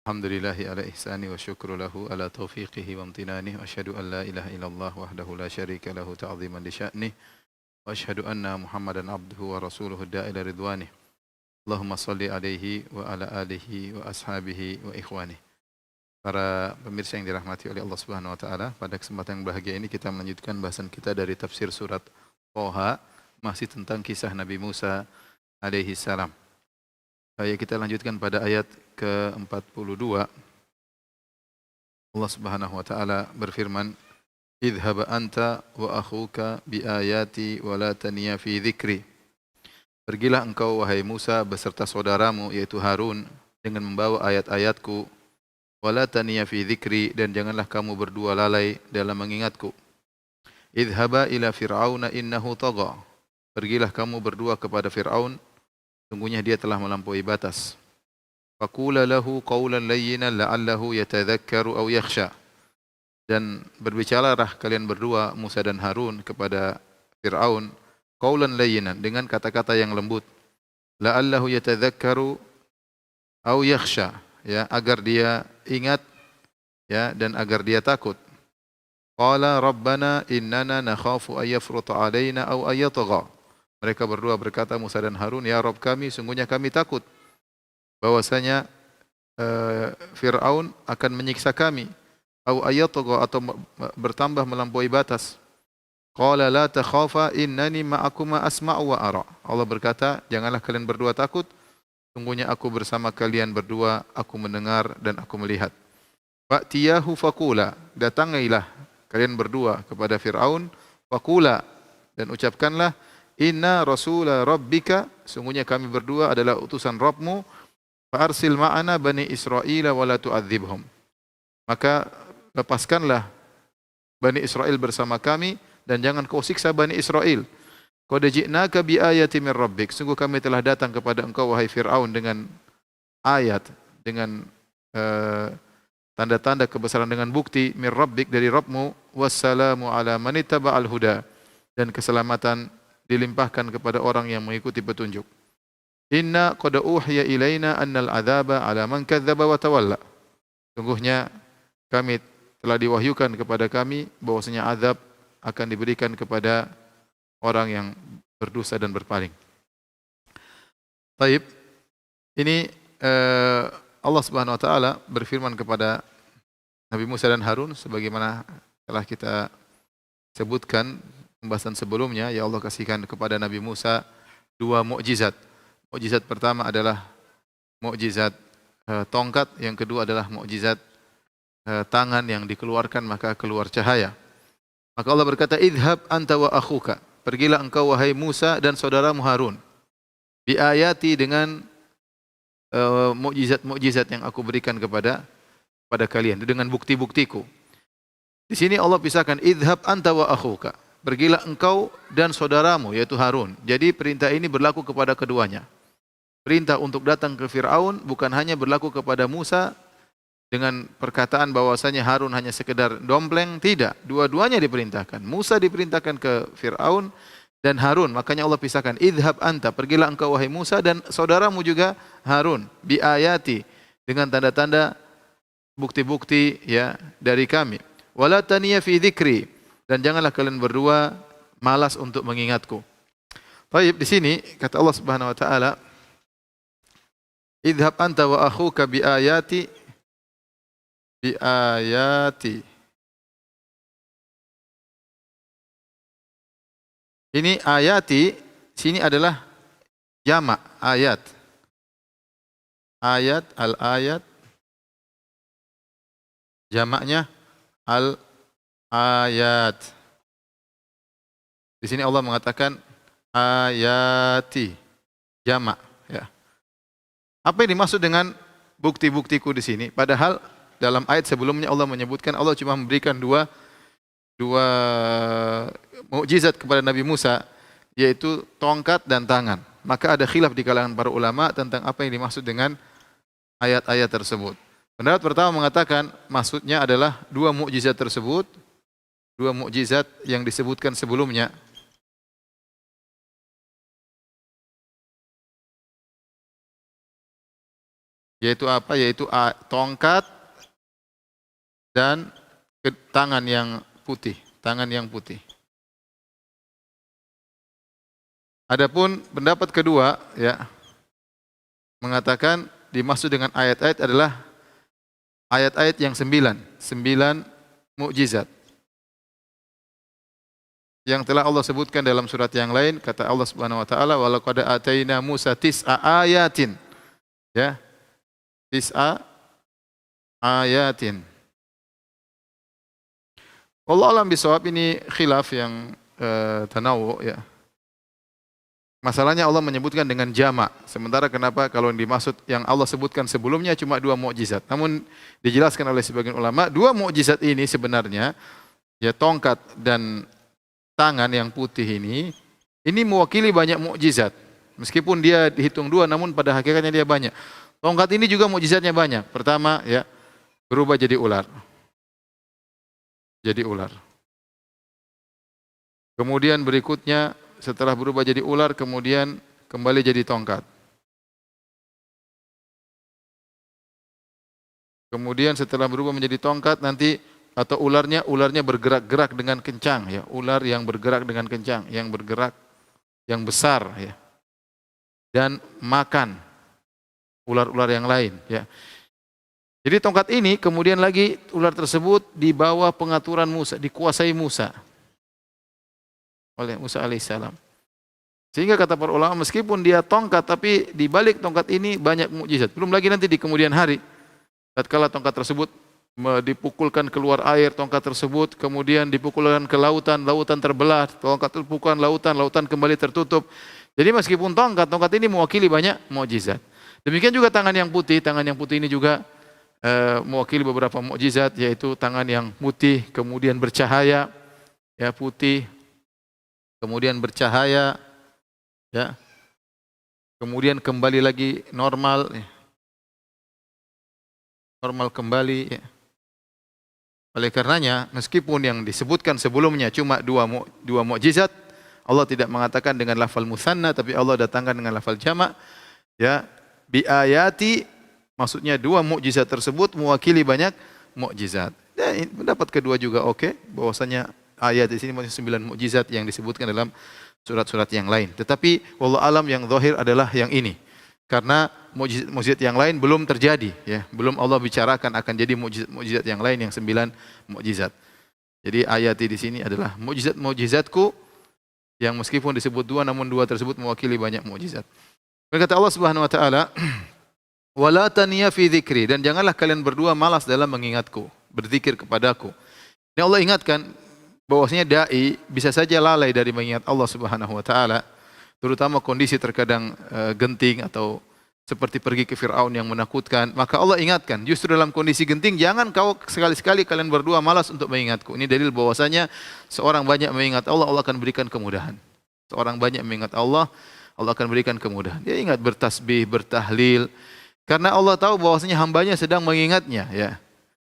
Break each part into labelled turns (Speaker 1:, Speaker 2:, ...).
Speaker 1: Alhamdulillahi ala ihsani wa syukru lahu ala taufiqihi wa amtinani wa asyhadu an la ilaha illallah wahdahu la syarika lahu ta'ziman li sya'nih wa asyhadu anna Muhammadan abduhu wa rasuluhu da'ila ridwanih. Allahumma salli alaihi wa ala alihi wa ashabihi wa ikhwanih. Para pemirsa yang dirahmati oleh Allah Subhanahu wa taala, pada kesempatan yang bahagia ini kita melanjutkan bahasan kita dari tafsir surat Thaha, masih tentang kisah Nabi Musa alaihi salam. Kita lanjutkan pada ayat ke-42. Allah Subhanahu wa taala berfirman, "Idhhab anta wa akhuka bi ayati wa la taniya fi dzikri." Pergilah engkau wahai Musa beserta saudaramu yaitu Harun dengan membawa ayat-ayatku, wa la taniya fi dzikri, dan janganlah kamu berdua lalai dalam mengingatku. Idhhaba ila fir'auna innahu tagha. Pergilah kamu berdua kepada Fir'aun, sungguhnya dia telah melampaui batas. Faqula lahu qawlan layyinan la'allahu yatadhakkaru aw yakhsha. Dan berbicaralah kalian berdua Musa dan Harun kepada Fir'aun qawlan layyinan, dengan kata-kata yang lembut, la'allahu yatadhakkaru aw yakhsha, ya, agar dia ingat, ya, dan agar dia takut. Qala rabbana innana nakhafu ay yafruta alaina aw ay yatgha. Mereka berdua berkata, Musa dan Harun, ya Rabb kami, sungguhnya kami takut bahwasanya Fir'aun akan menyiksa kami, atau ayatgha, atau bertambah melampaui batas. Qala la takhafa innani ma'akuma asma'u wa ara. Allah berkata, janganlah kalian berdua takut, sungguhnya aku bersama kalian berdua, aku mendengar dan aku melihat. Fa'tiyahu faqula, datangilah kalian berdua kepada Fir'aun, faqula, dan ucapkanlah, inna rasula rabbika, sungguhnya kami berdua adalah utusan Rabbmu, fa'arsil ma'ana bani Israila wa la tu'adzibhum. Maka lepaskanlah Bani Israel bersama kami dan jangan kau siksa Bani Israel. Qad ji'naka bi ayatin min rabbik, sungguh kami telah datang kepada engkau wahai Fir'aun dengan ayat, dengan tanda-tanda kebesaran, dengan bukti, min rabbik, dari Rabbmu, wassalamu ala man ittaba'al huda, dan keselamatan dilimpahkan kepada orang yang mengikuti petunjuk. Inna qad uhiya ilaina annal adzaba ala man kadzdzaba wa tawalla. Sungguhnya kami telah diwahyukan kepada kami bahwasanya azab akan diberikan kepada orang yang berdosa dan berpaling. Baik. Ini Allah Subhanahu wa taala berfirman kepada Nabi Musa dan Harun sebagaimana telah kita sebutkan pembahasan sebelumnya. Ya Allah kasihkan kepada Nabi Musa dua mukjizat. Mukjizat pertama adalah mukjizat tongkat, yang kedua adalah mukjizat tangan yang dikeluarkan maka keluar cahaya. Maka Allah berkata, idhab anta wa akhuka, pergilah engkau wahai Musa dan saudaramu Harun, bi ayati, dengan mukjizat-mukjizat yang aku berikan kepada kalian, dengan bukti-buktiku. Di sini Allah pisahkan, idhab anta wa akhuka, pergilah engkau dan saudaramu yaitu Harun. Jadi perintah ini berlaku kepada keduanya. Perintah untuk datang ke Fir'aun bukan hanya berlaku kepada Musa dengan perkataan bahwasanya Harun hanya sekedar dompleng, tidak. Dua-duanya diperintahkan. Musa diperintahkan ke Fir'aun dan Harun. Makanya Allah pisahkan, idhab anta, pergilah engkau wahai Musa dan saudaramu juga Harun, bi ayati, dengan tanda-tanda bukti-bukti, ya, dari kami. Wala taniya fi dzikri, dan janganlah kalian berdua malas untuk mengingatku. Baik, di sini kata Allah Subhanahu wa taala, idhab anta wa akhuka bi ayati. Ini ayati, sini adalah jamak ayat. Ayat, al-ayat, jamaknya al-ayat. Di sini Allah mengatakan ayati, jamak, ya. Apa yang dimaksud dengan bukti-buktiku di sini? Padahal dalam ayat sebelumnya Allah menyebutkan, Allah cuma memberikan dua mukjizat kepada Nabi Musa, yaitu tongkat dan tangan. Maka ada khilaf di kalangan para ulama tentang apa yang dimaksud dengan ayat-ayat tersebut. Pendapat pertama mengatakan maksudnya adalah dua mukjizat tersebut, dua mukjizat yang disebutkan sebelumnya. Yaitu apa? Yaitu tongkat dan tangan yang putih, tangan yang putih. Adapun pendapat kedua ya mengatakan dimaksud dengan ayat-ayat adalah ayat-ayat yang 9 mukjizat yang telah Allah sebutkan dalam surat yang lain. Kata Allah Subhanahu wa taala, "Wa laqad ataina Musa tis'a ayatin." Ya, tis'a ayatin. Allah alam bisawab, ini khilaf yang tanawu ya. Masalahnya Allah menyebutkan dengan jamak. Sementara kenapa kalau yang dimaksud yang Allah sebutkan sebelumnya cuma 2 mukjizat. Namun dijelaskan oleh sebagian ulama, 2 mukjizat ini sebenarnya ya tongkat dan tangan yang putih ini mewakili banyak mukjizat. Meskipun dia dihitung 2 namun pada hakikatnya dia banyak. Tongkat ini juga mukjizatnya banyak. Pertama ya berubah jadi ular. Jadi ular. Kemudian berikutnya setelah berubah jadi ular, kemudian kembali jadi tongkat. Kemudian setelah berubah menjadi tongkat nanti atau ularnya bergerak-gerak dengan kencang ya, ular yang bergerak dengan kencang, yang bergerak yang besar ya. Dan makan ular-ular yang lain ya. Jadi tongkat ini kemudian lagi ular tersebut di bawah pengaturan Musa, dikuasai Musa. Oleh Musa alaihissalam. Sehingga kata para ulama meskipun dia tongkat tapi di balik tongkat ini banyak mukjizat. Belum lagi nanti di kemudian hari tatkala tongkat tersebut dipukulkan keluar air, tongkat tersebut kemudian dipukulkan ke lautan, lautan terbelah, tongkat terpukulkan lautan, lautan kembali tertutup. Jadi meskipun tongkat ini mewakili banyak mukjizat. Demikian juga tangan yang putih ini juga mewakili beberapa mukjizat, yaitu tangan yang putih kemudian bercahaya ya, putih kemudian bercahaya ya, kemudian kembali lagi normal ya. Normal kembali ya. Oleh karenanya meskipun yang disebutkan sebelumnya cuma dua mukjizat, Allah tidak mengatakan dengan lafal musanna tapi Allah datangkan dengan lafal jamak ya, bi ayati, maksudnya 2 mukjizat tersebut mewakili banyak mukjizat. Dan pendapat kedua juga oke, bahwasanya ayat di sini maksudnya 9 mukjizat yang disebutkan dalam surat-surat yang lain. Tetapi wallahu alam yang zahir adalah yang ini. Karena mukjizat yang lain belum terjadi ya, belum Allah bicarakan akan jadi mukjizat yang lain yang 9 mukjizat. Jadi ayat di sini adalah mukjizatku yang meskipun disebut 2 namun 2 tersebut mewakili banyak mukjizat. Berkata Allah Subhanahu wa taala, "Wala taniya fi dzikri," dan janganlah kalian berdua malas dalam mengingatku, berzikir kepadaku. Ini Allah ingatkan bahwasanya dai bisa saja lalai dari mengingat Allah Subhanahu wa taala, terutama kondisi terkadang genting atau seperti pergi ke Firaun yang menakutkan. Maka Allah ingatkan, justru dalam kondisi genting jangan kau sekali-sekali kalian berdua malas untuk mengingatku. Ini dalil bahwasanya seorang banyak mengingat Allah, Allah akan berikan kemudahan. Seorang banyak mengingat Allah, Allah akan berikan kemudahan. Dia ingat bertasbih, bertahlil, karena Allah tahu bahwasanya hambanya sedang mengingatnya ya.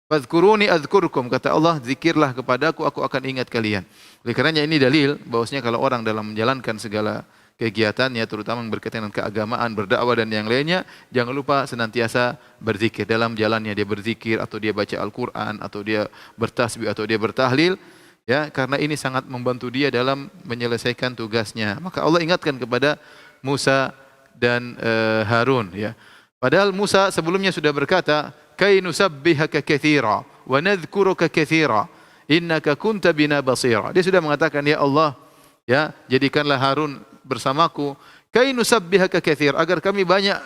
Speaker 1: Fadhkuruni adzkurkum, kata Allah, zikirlah kepadaku, aku akan ingat kalian. Oleh karenanya ini dalil bahwasanya kalau orang dalam menjalankan segala kegiatannya, terutama yang berkaitan dengan keagamaan, berdakwah dan yang lainnya, jangan lupa senantiasa berzikir. Dalam jalannya dia berzikir, atau dia baca Al-Quran, atau dia bertasbih, atau dia bertahlil, ya, karena ini sangat membantu dia dalam menyelesaikan tugasnya. Maka Allah ingatkan kepada Musa dan Harun, ya. Padahal Musa sebelumnya sudah berkata, "Kai nusabbihaka katsira wa nadhkuruka katsira, innaka kunta bina basira." Dia sudah mengatakan, ya Allah, ya, jadikanlah Harun bersamaku, kai nusabbihaka katsir, agar kami banyak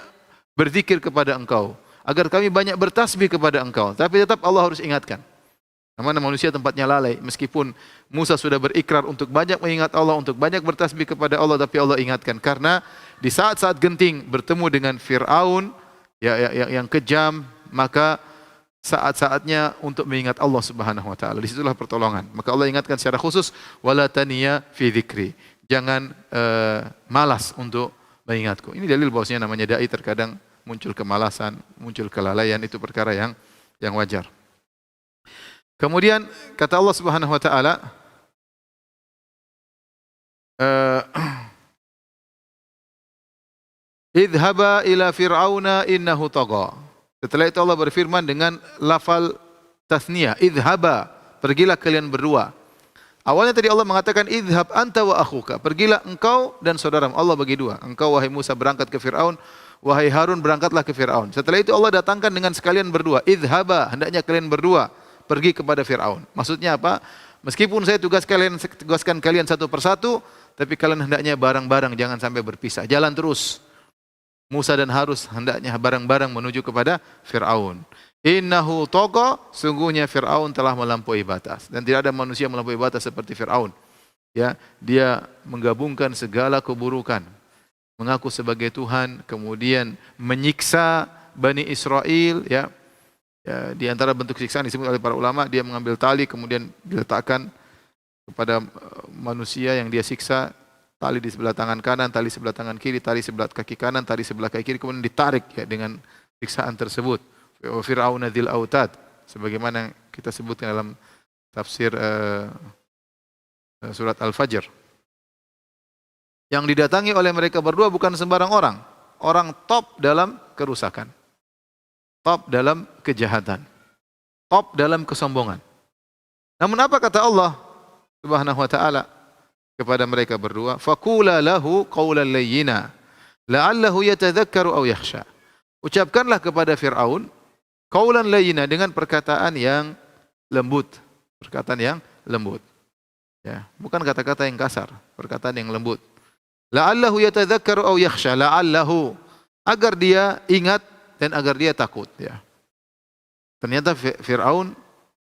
Speaker 1: berzikir kepada Engkau, agar kami banyak bertasbih kepada Engkau. Tapi tetap Allah harus ingatkan. Namanya manusia tempatnya lalai. Meskipun Musa sudah berikrar untuk banyak mengingat Allah, untuk banyak bertasbih kepada Allah, tapi Allah ingatkan karena di saat-saat genting bertemu dengan Firaun yang kejam, maka saat-saatnya untuk mengingat Allah Subhanahu wa taala. Disitulah pertolongan. Maka Allah ingatkan secara khusus, wala taniya fi dzikri. Jangan malas untuk mengingatku. Ini dalil bahwasanya namanya dai terkadang muncul kemalasan, muncul kelalaian, itu perkara yang wajar. Kemudian kata Allah Subhanahu wa taala, idhaba ila fir'auna innahu tagha. Setelah itu Allah berfirman dengan lafal tasniyah, idhaba, pergilah kalian berdua. Awalnya tadi Allah mengatakan idhab anta wa akhuka, pergilah engkau dan saudaramu. Allah bagi dua. Engkau wahai Musa berangkat ke Firaun, wahai Harun berangkatlah ke Firaun. Setelah itu Allah datangkan dengan sekalian berdua, idhaba, hendaknya kalian berdua pergi kepada Firaun. Maksudnya apa? Meskipun saya tugaskan kalian satu persatu, tapi kalian hendaknya bareng-bareng, jangan sampai berpisah. Jalan terus. Musa dan Harun hendaknya bareng-bareng menuju kepada Firaun. Innahu tagha, sungguhnya Firaun telah melampaui batas, dan tidak ada manusia melampaui batas seperti Firaun. Ya, dia menggabungkan segala keburukan, mengaku sebagai Tuhan, kemudian menyiksa Bani Israel, ya. Ya, di antara bentuk siksaan disebut oleh para ulama, dia mengambil tali kemudian diletakkan kepada manusia yang dia siksa, tali di sebelah tangan kanan, tali sebelah tangan kiri, tali sebelah kaki kanan, tali sebelah kaki kiri, kemudian ditarik ya dengan siksaan tersebut. Fir'auna dzil autad, sebagaimana kita sebutkan dalam tafsir surat Al-Fajr. Yang didatangi oleh mereka berdua bukan sembarang orang, orang top dalam kerusakan, top dalam kejahatan, top dalam kesombongan. Namun apa kata Allah Subhanahu wa taala kepada mereka berdua? Faqula lahu qawlan layyina la'allahu yatadhakkaru aw yakhsha. Ucapkanlah kepada Firaun qawlan layyina, dengan perkataan yang lembut, perkataan yang lembut. Ya, bukan kata-kata yang kasar, perkataan yang lembut. La'allahu yatadhakkaru aw yakhsha, la'allahu, agar dia ingat dan agar dia takut, ya. Ternyata Firaun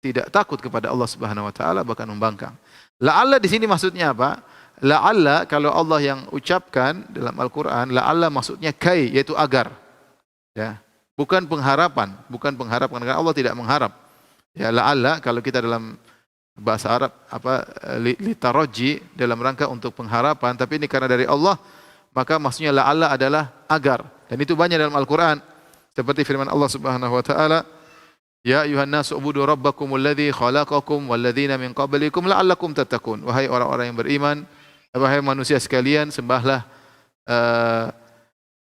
Speaker 1: tidak takut kepada Allah Subhanahu wa taala, bahkan membangkang. La'alla di sini maksudnya apa? La'alla kalau Allah yang ucapkan dalam Al-Qur'an, la'alla maksudnya kai, yaitu agar. Ya, bukan pengharapan, bukan pengharapan, karena Allah tidak mengharap. Ya, la'alla kalau kita dalam bahasa Arab apa litaraji, dalam rangka untuk pengharapan, tapi ini karena dari Allah, maka maksudnya la'alla adalah agar. Dan itu banyak dalam Al-Qur'an. Seperti firman Allah Subhanahu wa taala, ya ayuhan nasu ubudu rabbakumul ladzi khalaqakum wal ladzina min qablikum la'allakum tattaqun. Wahai orang-orang yang beriman, wahai manusia sekalian, sembahlah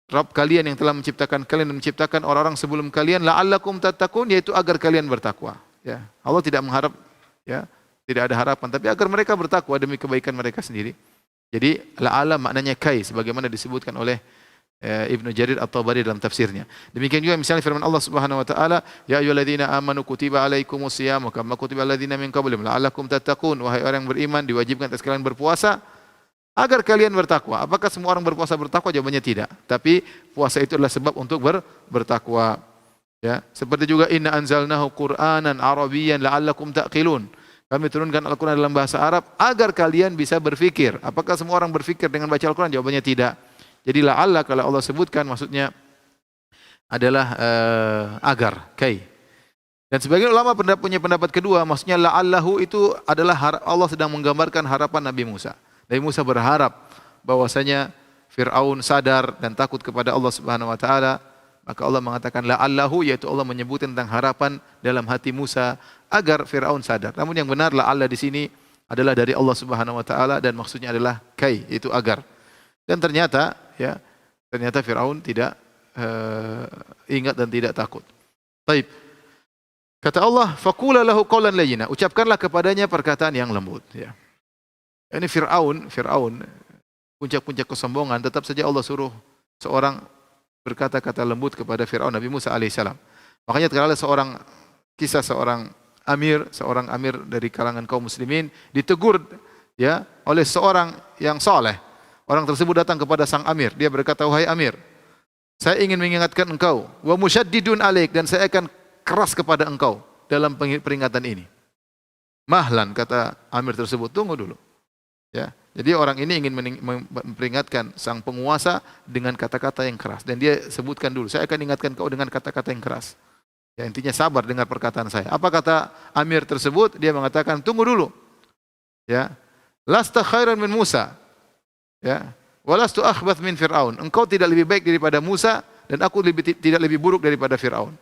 Speaker 1: Rabb kalian yang telah menciptakan kalian dan menciptakan orang-orang sebelum kalian, la'allakum tattaqun, yaitu agar kalian bertakwa. Ya, Allah tidak mengharap, ya, tidak ada harapan, tapi agar mereka bertakwa demi kebaikan mereka sendiri. Jadi la'alla maknanya kai, sebagaimana disebutkan oleh Ibnu Jarir At-Tabari dalam tafsirnya. Demikian juga misalnya firman Allah Subhanahu wa taala, ya ayyuhalladzina amanu kutiba alaikumusiyam kama kutiba alladzina min qablikum la'allakum tattaqun. Wahai orang yang beriman, diwajibkan atas kalian berpuasa agar kalian bertakwa. Apakah semua orang berpuasa bertakwa? Jawabannya tidak. Tapi puasa itu adalah sebab untuk bertakwa. Ya, seperti juga inna anzalnahu Qur'anan Arabiyyan la'allakum taqilun. Kami turunkan Al-Qur'an dalam bahasa Arab agar kalian bisa berfikir. Apakah semua orang berfikir dengan baca Al-Qur'an? Jawabannya tidak. Jadi la'alla kalau Allah sebutkan maksudnya adalah agar, kai. Dan sebagian ulama punya pendapat kedua, maksudnya la'allahu itu adalah Allah sedang menggambarkan harapan Nabi Musa. Nabi Musa berharap bahwasanya Fir'aun sadar dan takut kepada Allah Subhanahu wa taala. Maka Allah mengatakan la'allahu, yaitu Allah menyebutkan tentang harapan dalam hati Musa agar Fir'aun sadar. Namun yang benar la'alla di sini adalah dari Allah Subhanahu wa taala dan maksudnya adalah kai, yaitu agar. Dan ternyata Fir'aun tidak ingat dan tidak takut. Baik. Kata Allah, faqula lahu qawlan layyina, ucapkanlah kepadanya perkataan yang lembut, ya. Ini Fir'aun, puncak-puncak kesombongan, tetap saja Allah suruh seorang berkata-kata lembut kepada Fir'aun, Nabi Musa alaihissalam. Makanya terkala kisah seorang amir dari kalangan kaum muslimin ditegur, ya, oleh seorang yang saleh. Orang tersebut datang kepada sang amir. Dia berkata, wahai amir, saya ingin mengingatkan engkau, wa musyaddidun alaik, dan saya akan keras kepada engkau dalam peringatan ini. Mahlan, kata amir tersebut, tunggu dulu. Ya, jadi orang ini ingin memperingatkan sang penguasa dengan kata-kata yang keras. Dan dia sebutkan dulu, saya akan ingatkan kau dengan kata-kata yang keras. Ya, intinya sabar dengar perkataan saya. Apa kata amir tersebut? Dia mengatakan, tunggu dulu. Ya, lasta khairan min Musa. Ya, walastu akhbath min Fir'aun. Engkau tidak lebih baik daripada Musa dan aku tidak lebih buruk daripada Fir'aun.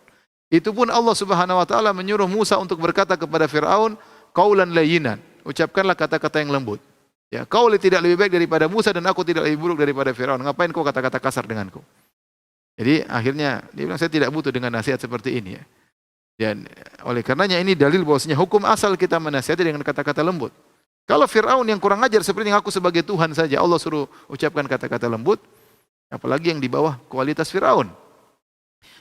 Speaker 1: Itu pun Allah Subhanahu wa taala menyuruh Musa untuk berkata kepada Fir'aun, qaulan layyinan, ucapkanlah kata-kata yang lembut. Ya, kau tidak lebih baik daripada Musa dan aku tidak lebih buruk daripada Fir'aun. Ngapain kau kata-kata kasar denganku? Jadi akhirnya dia bilang, saya tidak butuh dengan nasihat seperti ini ya. Dan oleh karenanya ini dalil bahwasanya hukum asal kita menasihati dengan kata-kata lembut. Kalau Fir'aun yang kurang ajar seperti ngaku sebagai Tuhan saja, Allah suruh ucapkan kata-kata lembut, apalagi yang di bawah kualitas Fir'aun.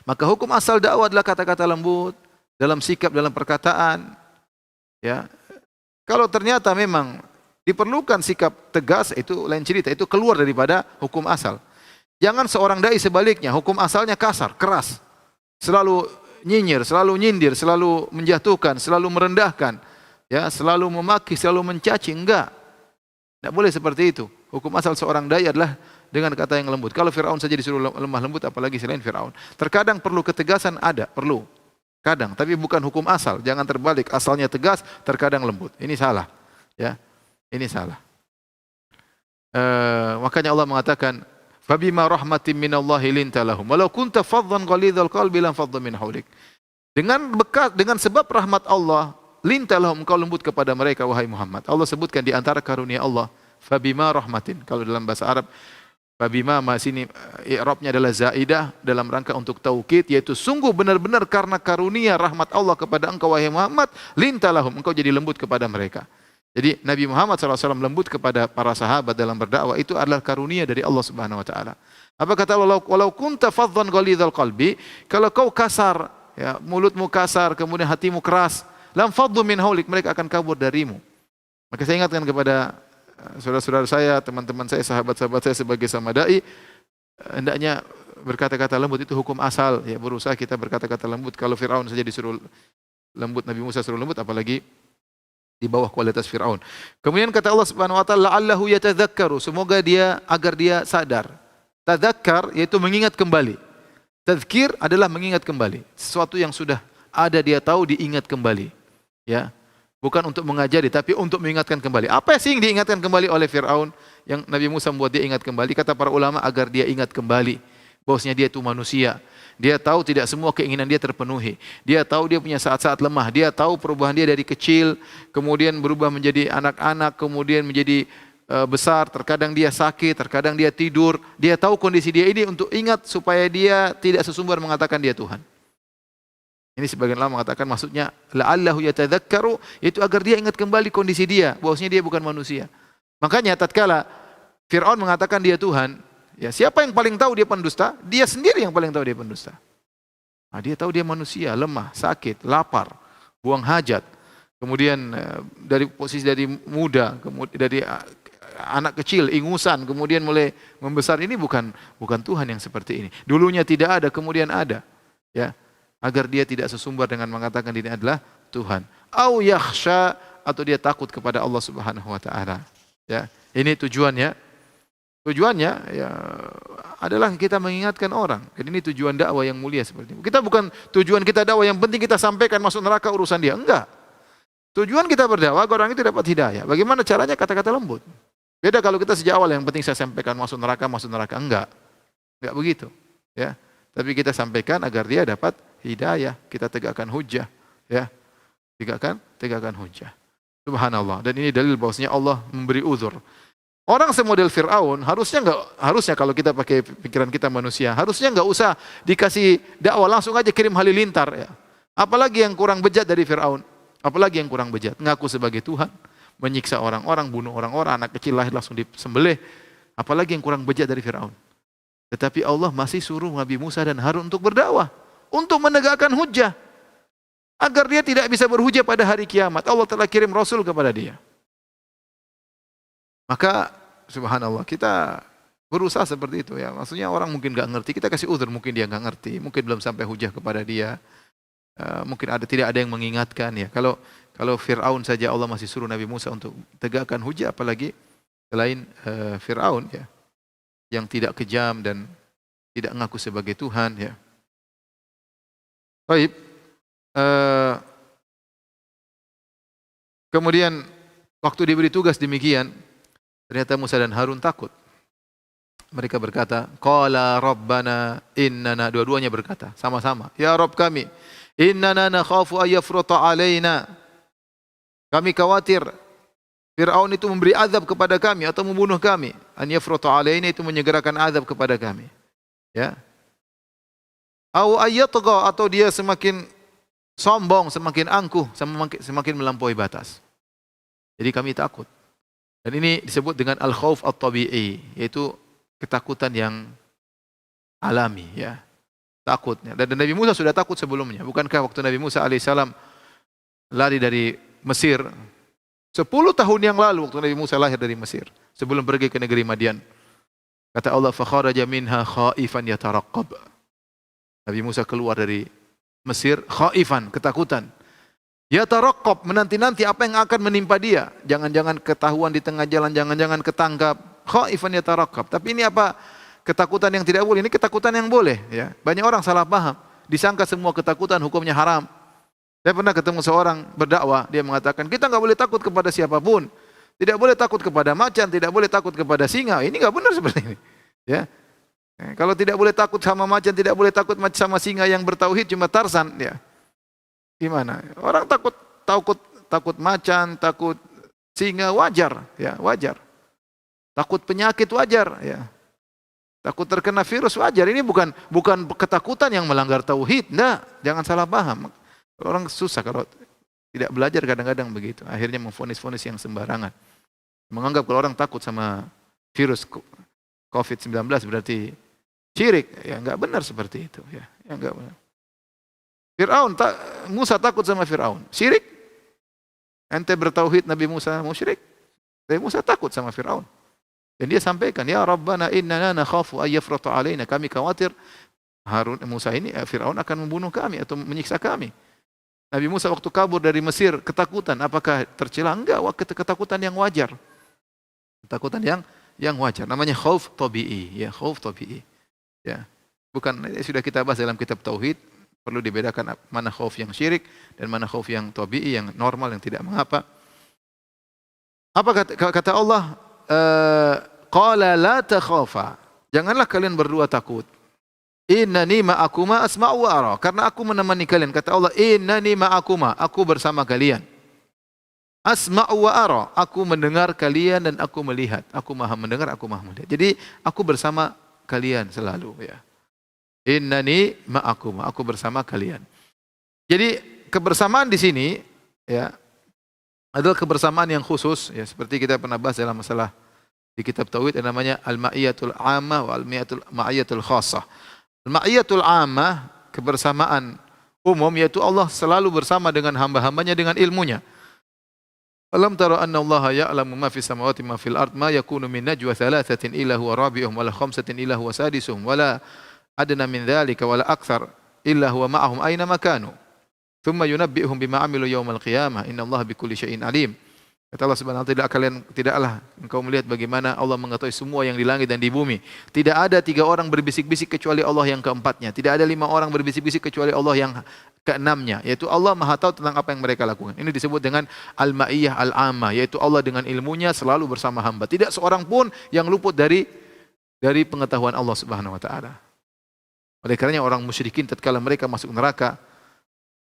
Speaker 1: Maka hukum asal dakwah adalah kata-kata lembut, dalam sikap, dalam perkataan. Ya, kalau ternyata memang diperlukan sikap tegas, itu lain cerita, itu keluar daripada hukum asal. Jangan seorang dai sebaliknya, hukum asalnya kasar, keras, selalu nyinyir, selalu nyindir, selalu menjatuhkan, selalu merendahkan, ya, selalu memaki, selalu mencaci. Enggak, tidak boleh seperti itu. Hukum asal seorang dai adalah dengan kata yang lembut. Kalau Fir'aun saja disuruh lemah lembut, apalagi selain Fir'aun. Terkadang perlu ketegasan, ada, perlu. Kadang, tapi bukan hukum asal. Jangan terbalik, asalnya tegas, terkadang lembut. Ini salah. Ya, ini salah. Makanya Allah mengatakan, "Fabima rahmatin minallahi linta lahum, walau kunta faddan ghalidhal qalbi lam faddu min hawlik." Dengan sebab rahmat Allah, linta lahum, engkau lembut kepada mereka wahai Muhammad. Allah sebutkan di antara karunia Allah, fabima rahmatin. Kalau dalam bahasa Arab, fabima sini i'rabnya adalah zaidah dalam rangka untuk taukid, yaitu sungguh benar-benar karena karunia rahmat Allah kepada engkau wahai Muhammad, linta lahum, engkau jadi lembut kepada mereka. Jadi Nabi Muhammad SAW lembut kepada para sahabat dalam berdakwah, itu adalah karunia dari Allah Subhanahu Wa Taala. Apa kata Allah? Walau kunta faddan ghalidhal qalbi, kalau kau kasar, ya, mulutmu kasar, kemudian hatimu keras, lam faddu min haulik, mereka akan kabur darimu. Maka saya ingatkan kepada saudara-saudara saya, teman-teman saya, sahabat-sahabat saya sebagai samadai, hendaknya berkata-kata lembut, itu hukum asal. Ya, berusaha kita berkata-kata lembut. Kalau Fir'aun saja disuruh lembut, Nabi Musa suruh lembut, apalagi di bawah kualitas Fir'aun. Kemudian kata Allah Subhanahu Wa Taala, la'allahu yatadzakkaru, semoga agar dia sadar. Tadzakkar yaitu mengingat kembali. Tadzkir adalah mengingat kembali. Sesuatu yang sudah ada dia tahu, diingat kembali. Ya. Bukan untuk mengajari, tapi untuk mengingatkan kembali. Apa sih yang diingatkan kembali oleh Fir'aun yang Nabi Musa membuat dia ingat kembali? Kata para ulama, agar dia ingat kembali bahwasanya dia itu manusia. Dia tahu tidak semua keinginan dia terpenuhi. Dia tahu dia punya saat-saat lemah. Dia tahu perubahan dia dari kecil, kemudian berubah menjadi anak-anak, kemudian menjadi besar. Terkadang dia sakit, terkadang dia tidur. Dia tahu kondisi dia ini untuk ingat supaya dia tidak sesumbar mengatakan dia Tuhan. Ini sebagian ulama mengatakan maksudnya la'allahu yatadzakkaru, yaitu agar dia ingat kembali kondisi dia, bahwasanya dia bukan manusia. Makanya tatkala Fir'aun mengatakan dia Tuhan, ya, siapa yang paling tahu dia pendusta? Dia sendiri yang paling tahu dia pendusta. Nah, dia tahu dia manusia, lemah, sakit, lapar, buang hajat. Kemudian dari posisi dari muda, kemudian dari anak kecil, ingusan, kemudian mulai membesar, ini bukan Tuhan yang seperti ini. Dulunya tidak ada, kemudian ada. Ya. Agar dia tidak sesumbar dengan mengatakan ini adalah Tuhan. Au yakhsha, atau dia takut kepada Allah Subhanahu Wa Taala. Ya, ini tujuannya. Tujuannya ya adalah kita mengingatkan orang. Jadi ini tujuan dakwah yang mulia seperti itu. Kita bukan tujuan kita dakwah yang penting kita sampaikan masuk neraka urusan dia. Enggak. Tujuan kita berdakwah agar orang itu dapat hidayah. Bagaimana caranya? Kata-kata lembut. Beda kalau kita sejak awal yang penting saya sampaikan masuk neraka. Enggak. Enggak begitu. Ya. Tapi kita sampaikan agar dia dapat hidayah, kita tegakkan hujjah, ya. Tegakkan hujjah. Subhanallah. Dan ini dalil bahwasanya Allah memberi uzur. Orang semodel Fir'aun harusnya kalau kita pakai pikiran kita manusia, harusnya enggak usah dikasih dakwah, langsung aja kirim halilintar, ya. Apalagi yang kurang bejat dari Fir'aun. Apalagi yang kurang bejat, ngaku sebagai Tuhan, menyiksa orang-orang, bunuh orang-orang, anak kecil lahir langsung disembelih. Apalagi yang kurang bejat dari Fir'aun. Tetapi Allah masih suruh Nabi Musa dan Harun untuk berdakwah, untuk menegakkan hujjah, agar dia tidak bisa berhujjah pada hari kiamat. Allah telah kirim Rasul kepada dia. Maka subhanallah, kita berusaha seperti itu, ya. Maksudnya orang mungkin nggak ngerti, kita kasih uzur, mungkin dia nggak ngerti, mungkin belum sampai hujjah kepada dia, mungkin tidak ada yang mengingatkan, ya. Kalau Fir'aun saja Allah masih suruh Nabi Musa untuk tegakkan hujjah, apalagi selain Fir'aun, ya, yang tidak kejam dan tidak mengaku sebagai Tuhan, ya. Baik. Kemudian waktu diberi tugas demikian, ternyata Musa dan Harun takut. Mereka berkata, qala rabbana innana, dua-duanya berkata sama-sama, ya Rabb kami, innana nakhafu ayyafruta alaina. Kami khawatir Fir'aun itu memberi azab kepada kami atau membunuh kami. An yafruta alaina itu menyegerakan azab kepada kami. Ya. Au ayyatgha, atau dia semakin sombong, semakin angkuh, semakin melampaui batas. Jadi kami takut. Dan ini disebut dengan al-khauf at-tabi'i, yaitu ketakutan yang alami, ya. Takutnya. Dan Nabi Musa sudah takut sebelumnya. Bukankah waktu Nabi Musa alaihissalam lari dari Mesir 10 tahun yang lalu, waktu Nabi Musa lahir dari Mesir, sebelum pergi ke negeri Madian. Kata Allah, fa kharaja minha khaifan yataraqqab. Nabi Musa keluar dari Mesir khaifan, ketakutan. Yataraqqab, menanti-nanti apa yang akan menimpa dia. Jangan-jangan ketahuan di tengah jalan, jangan-jangan ketangkap. Khaifan yataraqqab. Tapi ini apa? Ketakutan yang tidak boleh. Ini ketakutan yang boleh, ya. Banyak orang salah paham. Disangka semua ketakutan hukumnya haram. Saya pernah ketemu seorang berdakwah, dia mengatakan, kita nggak boleh takut kepada siapapun. Tidak boleh takut kepada macan, tidak boleh takut kepada singa. Ini nggak benar seperti ini. Ya. Kalau tidak boleh takut sama macan, tidak boleh takut sama singa yang bertauhid cuma Tarzan, ya. Gimana? Orang takut macan, takut singa wajar, ya, wajar. Takut penyakit wajar, ya. Takut terkena virus wajar. Ini bukan ketakutan yang melanggar tauhid. Nah, jangan salah paham. Orang susah kalau tidak belajar, kadang-kadang begitu. Akhirnya memvonis-vonis yang sembarangan. Menganggap kalau orang takut sama virus COVID-19 berarti syirik. Ya enggak benar seperti itu, ya. Ya enggak benar. Musa takut sama Fir'aun. Syirik? Ente bertauhid Nabi Musa musyrik. Nabi Musa takut sama Fir'aun. Dan dia sampaikan, ya Rabbana innana nakhafu ay yafrata alaina. Kami khawatir Fir'aun akan membunuh kami atau menyiksa kami. Nabi Musa waktu kabur dari Mesir ketakutan, apakah tercela? Enggak, ketakutan yang wajar. Ketakutan yang wajar. Namanya khauf tabi'i, ya, khauf tabi'i. Ya. Bukan, sudah kita bahas dalam kitab tauhid, perlu dibedakan mana khauf yang syirik dan mana khauf yang tabi'i, yang normal, yang tidak mengapa. Apa kata Allah? Qala la takhafa. Janganlah kalian berdua takut. Innani ma'akuma asma'u wa ara. Karena aku menemani kalian. Kata Allah, innani ma'akuma. Aku bersama kalian. Asma'u wa ara. Aku mendengar kalian dan aku melihat. Aku maha mendengar, aku maha melihat. Jadi aku bersama kalian selalu, ya. Innani ma'akuma. Aku bersama kalian. Jadi kebersamaan di sini, ya, adalah kebersamaan yang khusus, ya, seperti kita pernah bahas dalam masalah di kitab tauhid yang namanya al-ma'iyatul 'ammah wa al-ma'iyatul khassah. Al-ma'iyatul 'ammah, kebersamaan umum, yaitu Allah selalu bersama dengan hamba-hambanya dengan ilmunya. Alam tara anna Allah ya'lamu ma fis samawati ma fil ard ma yakunu min najwa thalathatin illa huwa rabi'uhum wa la khamsatin illa huwa sadisuhum wa la adna min dhalika wa la akthar illa huwa ma'ahum aina ma kanu. Thumma yunabbi'uhum bima 'amilu yaumal qiyamah innallaha bikulli syai'in alim. Kata Allah Subhanahu wa taala, tidaklah engkau melihat bagaimana Allah mengetahui semua yang di langit dan di bumi. Tidak ada 3 orang berbisik-bisik kecuali Allah yang keempatnya. Tidak ada 5 orang berbisik-bisik kecuali Allah yang keenamnya. Yaitu Allah Maha tahu tentang apa yang mereka lakukan. Ini disebut dengan al-ma'iyah al-'ammah, yaitu Allah dengan ilmunya selalu bersama hamba. Tidak seorang pun yang luput dari pengetahuan Allah Subhanahu wa taala. Oleh karenanya orang musyrikin tatkala mereka masuk neraka,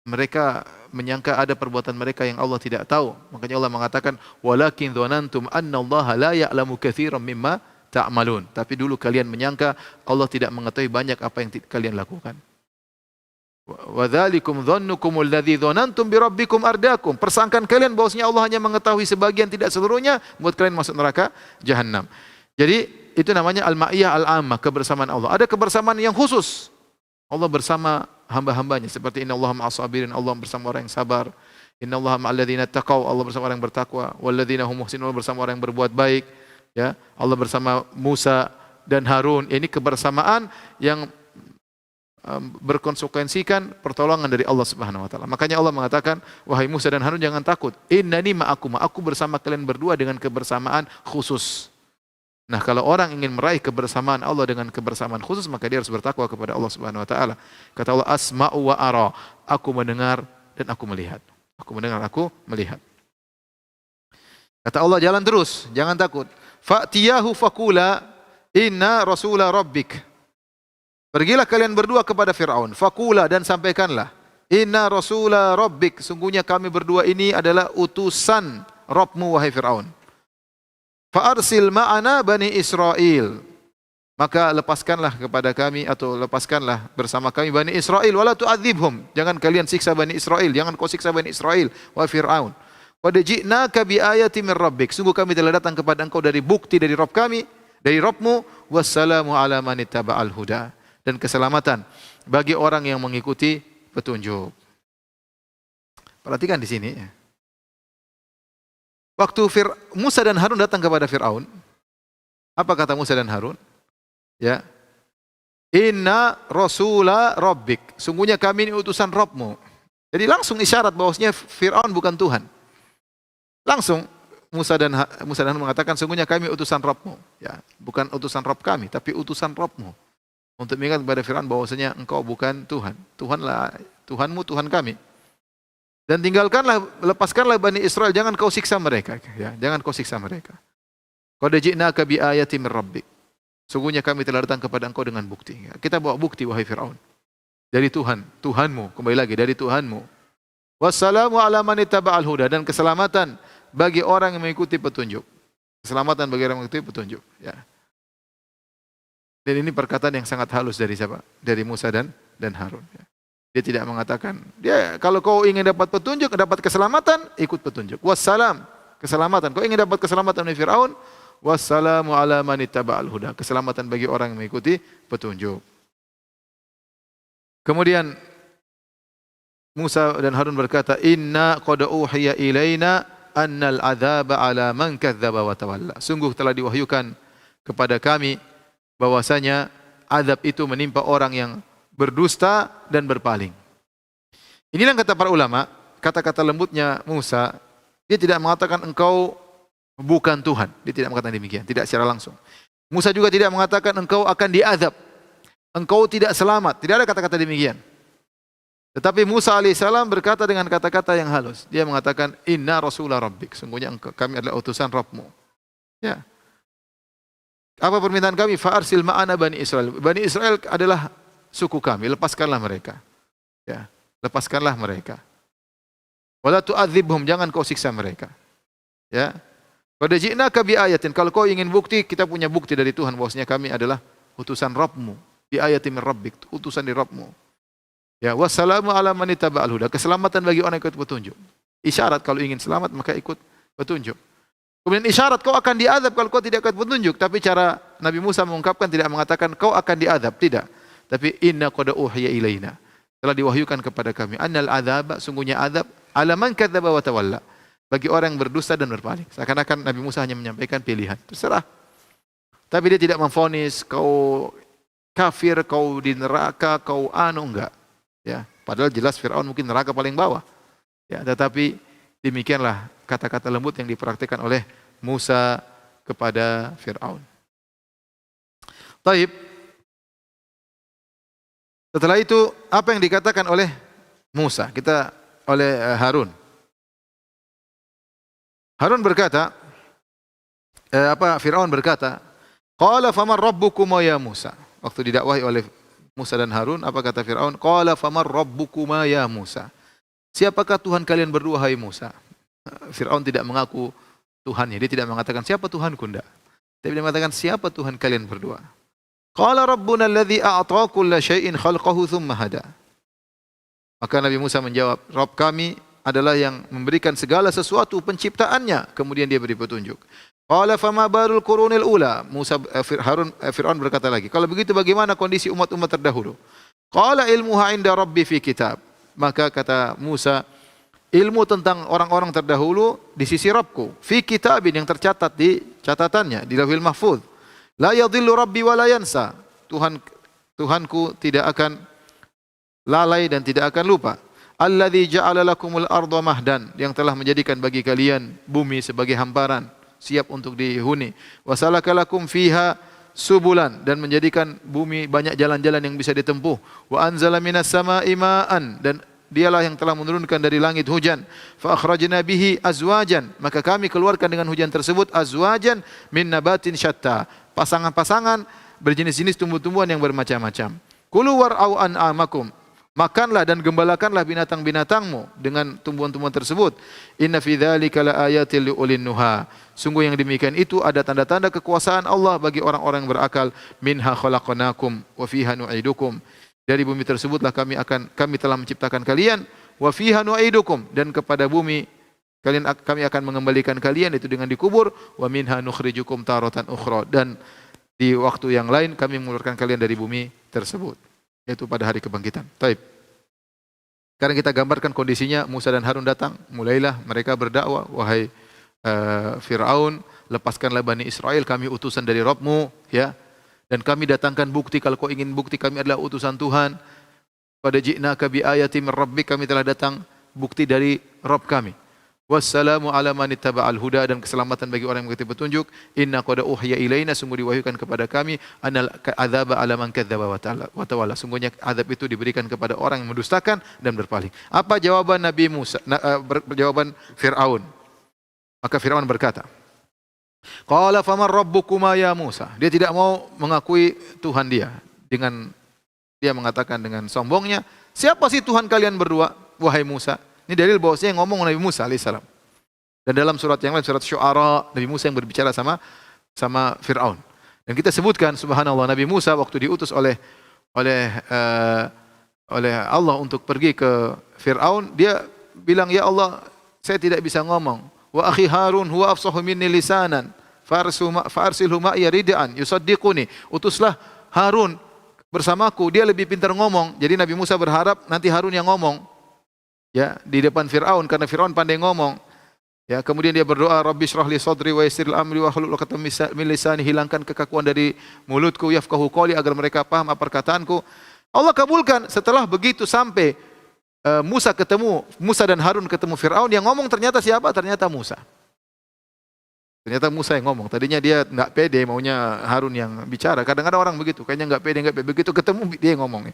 Speaker 1: mereka menyangka ada perbuatan mereka yang Allah tidak tahu. Makanya Allah mengatakan, walakin dzanantum annallaha la ya'lamu katsiran mimma ta'malun. Tapi dulu kalian menyangka Allah tidak mengetahui banyak apa yang kalian lakukan. Wa dzalikum dhannukum alladzi dzanantum bi rabbikum ardaakum. Persangkaan kalian bahwasanya Allah hanya mengetahui sebagian, tidak seluruhnya, membuat kalian masuk neraka jahanam. Jadi itu namanya al-ma'iyah al-'ammah, kebersamaan Allah. Ada kebersamaan yang khusus. Allah bersama hamba-hambanya, seperti innallaha ma'as sabirin, Allah bersama orang yang sabar. Innallaha ma'al ladzina taqaw, Allah bersama orang yang bertakwa. Walladzina hum muhsinun, bersama orang yang berbuat baik. Ya, Allah bersama Musa dan Harun. Ini kebersamaan yang berkonsekuensikan pertolongan dari Allah Subhanahu wa taala. Makanya Allah mengatakan, wahai Musa dan Harun, jangan takut. Innani ma'akum, aku bersama kalian berdua dengan kebersamaan khusus. Nah, kalau orang ingin meraih kebersamaan Allah dengan kebersamaan khusus, maka dia harus bertakwa kepada Allah Subhanahu wa taala. Kata Allah, asma'u wa ara. Aku mendengar dan aku melihat. Aku mendengar, aku melihat. Kata Allah, jalan terus, jangan takut. Fa'tiyahu faqula inna rasula rabbik. Pergilah kalian berdua kepada Fir'aun. Faqula, dan sampaikanlah, inna rasula rabbik. Sungguhnya kami berdua ini adalah utusan Rabbmu, wahai Fir'aun. Fa'arsil ma'ana bani Israel. maka lepaskanlah kepada kami atau lepaskanlah bersama kami Bani Israel, wala tu'adzibhum, jangan kalian siksa Bani Israel, jangan kau siksa Bani Israel wa Fir'aun. Qad ji'naka bi ayatin min rabbik, sungguh kami telah datang kepada engkau dari bukti dari Rabb kami, dari Rabbmu, wassalamu ala man ittaba'al huda, dan keselamatan bagi orang yang mengikuti petunjuk. Perhatikan di sini. Waktu Musa dan Harun datang kepada Fir'aun, apa kata Musa dan Harun? Ya, inna rasula rabbik, sungguhnya kami ini utusan Rabbmu. Jadi langsung isyarat bahwasanya Fir'aun bukan Tuhan. Langsung Musa dan Harun mengatakan sungguhnya kami utusan Rabbmu. Ya, bukan utusan Rabb kami, tapi utusan Rabbmu. Untuk mengingat kepada Fir'aun bahwasanya engkau bukan Tuhan. Tuhanlah, Tuhanmu, Tuhan kami. Dan lepaskanlah Bani Israel, jangan kau siksa mereka. Ya, jangan kau siksa mereka. Qad ji'naka bi ayatin min rabbik, sungguhnya kami telah datang kepada engkau dengan bukti. Ya, kita bawa bukti wahai Fir'aun. Dari Tuhan, Tuhanmu, kembali lagi dari Tuhanmu. Wassalamu ala man ittaba'al huda, dan keselamatan bagi orang yang mengikuti petunjuk. Keselamatan bagi orang yang mengikuti petunjuk. Ya. Dan ini perkataan yang sangat halus dari siapa? Dari Musa dan Harun. Ya. Dia tidak mengatakan, kalau kau ingin dapat petunjuk, dapat keselamatan, ikut petunjuk. Wassalam, keselamatan. Kau ingin dapat keselamatan dari Fir'aun, wassalamu ala man ittaba'al huda, keselamatan bagi orang yang mengikuti petunjuk. Kemudian Musa dan Harun berkata, inna qad uhiya ilaina annal adzaba ala man kadzdzaba wa tawalla, sungguh telah diwahyukan kepada kami bahwasanya azab itu menimpa orang yang berdusta dan berpaling. Inilah kata para ulama, kata-kata lembutnya Musa, dia tidak mengatakan engkau bukan Tuhan. Dia tidak mengatakan demikian, tidak secara langsung. Musa juga tidak mengatakan engkau akan diazab, engkau tidak selamat. Tidak ada kata-kata demikian. Tetapi Musa alaihissalam berkata dengan kata-kata yang halus. Dia mengatakan, inna rasulah rabbik, sungguhnya kami adalah utusan Rabbmu. Ya. Apa permintaan kami? Fa'arsil ma'ana Bani Israel. Bani Israel adalah suku kami, lepaskanlah mereka. Ya, lepaskanlah mereka. Wala tu'adzibhum, jangan kau siksa mereka. Ya. Qad ji'naka bi ayatin, kalau kau ingin bukti, kita punya bukti dari Tuhan bahwasanya kami adalah utusan Rabbmu. Bi ayatin min rabbik, utusan di Rabbmu. Ya, wassalamu ala man ittaba'al huda, keselamatan bagi orang yang ikut petunjuk. Isyarat kalau ingin selamat maka ikut petunjuk. Kemudian isyarat kau akan diazab kalau kau tidak ikut petunjuk, tapi cara Nabi Musa mengungkapkan tidak mengatakan kau akan diazab, tidak. Tapi inna qad uhiya ilaina, telah diwahyukan kepada kami, annal adzab, sungguhnya azab ala man kadzdzaba wa tawalla, bagi orang yang berdusta dan berpaling. Seakan-akan Nabi Musa hanya menyampaikan pilihan, terserah. Tapi dia tidak memvonis kau kafir, kau di neraka, kau enggak. Ya, padahal jelas Fir'aun mungkin neraka paling bawah. Ya, tetapi demikianlah kata-kata lembut yang dipraktikkan oleh Musa kepada Fir'aun. Taib. Setelah itu apa yang dikatakan oleh Musa? Oleh Harun. Harun berkata, Fir'aun berkata, qala faman rabbukuma ya Musa. Waktu didakwahi oleh Musa dan Harun, apa kata Fir'aun? Qala faman rabbukuma ya Musa. Siapakah Tuhan kalian berdua hai Musa? Fir'aun tidak mengaku Tuhannya. Dia tidak mengatakan siapa Tuhanku, enggak. Tapi dia mengatakan siapa Tuhan kalian berdua? Qala rabbuna alladhi a'ta kulla syai'in khalqahu thumma hada. Maka Nabi Musa menjawab, Rabb kami adalah yang memberikan segala sesuatu penciptaannya, kemudian dia beri petunjuk. Qala fama barul qurunil ula. Fir'aun berkata lagi, kalau begitu bagaimana kondisi umat-umat terdahulu? Qala ilmuha inda rabbi fi kitab. Maka kata Musa, ilmu tentang orang-orang terdahulu di sisi Rabbku, fi kitabin, yang tercatat di catatannya di Lauhil Mahfuz. La yadhillu rabbi wa la yansa. Tuhanku tidak akan lalai dan tidak akan lupa. Alladzi ja'ala lakumul arda mahdan, yang telah menjadikan bagi kalian bumi sebagai hamparan, siap untuk dihuni. Wasalaka lakum fiha subulan, dan menjadikan bumi banyak jalan-jalan yang bisa ditempuh. Wa anzala minas sama'i ma'an, dan dialah yang telah menurunkan dari langit hujan. Fa akhrajna bihi azwajan, maka kami keluarkan dengan hujan tersebut azwajan min nabatin syatta, pasangan-pasangan berjenis-jenis tumbuh-tumbuhan yang bermacam-macam. Kulu war'au an'amakum, Makanlah dan gembalakanlah binatang-binatangmu dengan tumbuhan-tumbuhan tersebut. Inna fi dzalika laayatil liulin nuha. Sungguh yang demikian itu ada tanda-tanda kekuasaan Allah bagi orang-orang yang berakal. Minha khalaqnakum wa fiha nu'idukum. Dari bumi tersebutlah kami telah menciptakan kalian, wa fiha nu'idukum, dan kepada bumi kami akan mengembalikan kalian, itu dengan dikubur, wa minha nukhrijukum taratan ukhra, dan di waktu yang lain kami mengeluarkan kalian dari bumi tersebut, yaitu pada hari kebangkitan. Taib. Sekarang kita gambarkan kondisinya. Musa dan Harun datang, mulailah mereka berdakwah, wahai Fir'aun, lepaskanlah Bani Israel, kami utusan dari Rabbmu, ya. Dan kami datangkan bukti, kalau kau ingin bukti kami adalah utusan Tuhan. Pada ji'naka bi ayati min rabbik, kami telah datang bukti dari Rabb kami. Wassalamu ala man ittaba'al huda, dan keselamatan bagi orang yang mengikuti petunjuk. Inna qad uhiya ilaina, sungguh diwahyukan kepada kami, anal adzaba ala man kadzdzaba wa tawalla, sungguhnya azab itu diberikan kepada orang yang mendustakan dan berpaling. Apa jawaban Nabi Musa? Jawaban Fir'aun. Maka Fir'aun berkata, qala faman rabbukuma ya Musa. Dia tidak mau mengakui Tuhan dia. Dia mengatakan dengan sombongnya, siapa sih Tuhan kalian berdua, wahai Musa? Ini dalil bahwasanya yang ngomong Nabi Musa alaihissalam. Dan dalam surat yang lain, surat Syu'ara, Nabi Musa yang berbicara sama Fir'aun. Dan kita sebutkan, subhanallah, Nabi Musa waktu diutus oleh Allah untuk pergi ke Fir'aun, dia bilang, ya Allah, saya tidak bisa ngomong. Wa akhi Harun huwa afsahu minni lisanan farsilhu ma'iya rid'an yusaddiquni. Utuslah Harun bersamaku, dia lebih pintar ngomong. Jadi Nabi Musa berharap nanti Harun yang ngomong, ya, di depan Fir'aun, karena Fir'aun pandai ngomong. Ya, kemudian dia berdoa, Rabbi shrah li sadri wa yassir amri wa hlul 'uqdatam min lisani, hilangkan kekakuan dari mulutku, yafqahu qawli, agar mereka paham apa perkataanku. Allah kabulkan. Setelah begitu sampai Musa dan Harun ketemu Fir'aun, yang ngomong ternyata siapa? Ternyata Musa. Ternyata Musa yang ngomong. Tadinya dia enggak pede, maunya Harun yang bicara. Kadang-kadang orang begitu, kayaknya enggak pede. Begitu ketemu dia yang ngomong.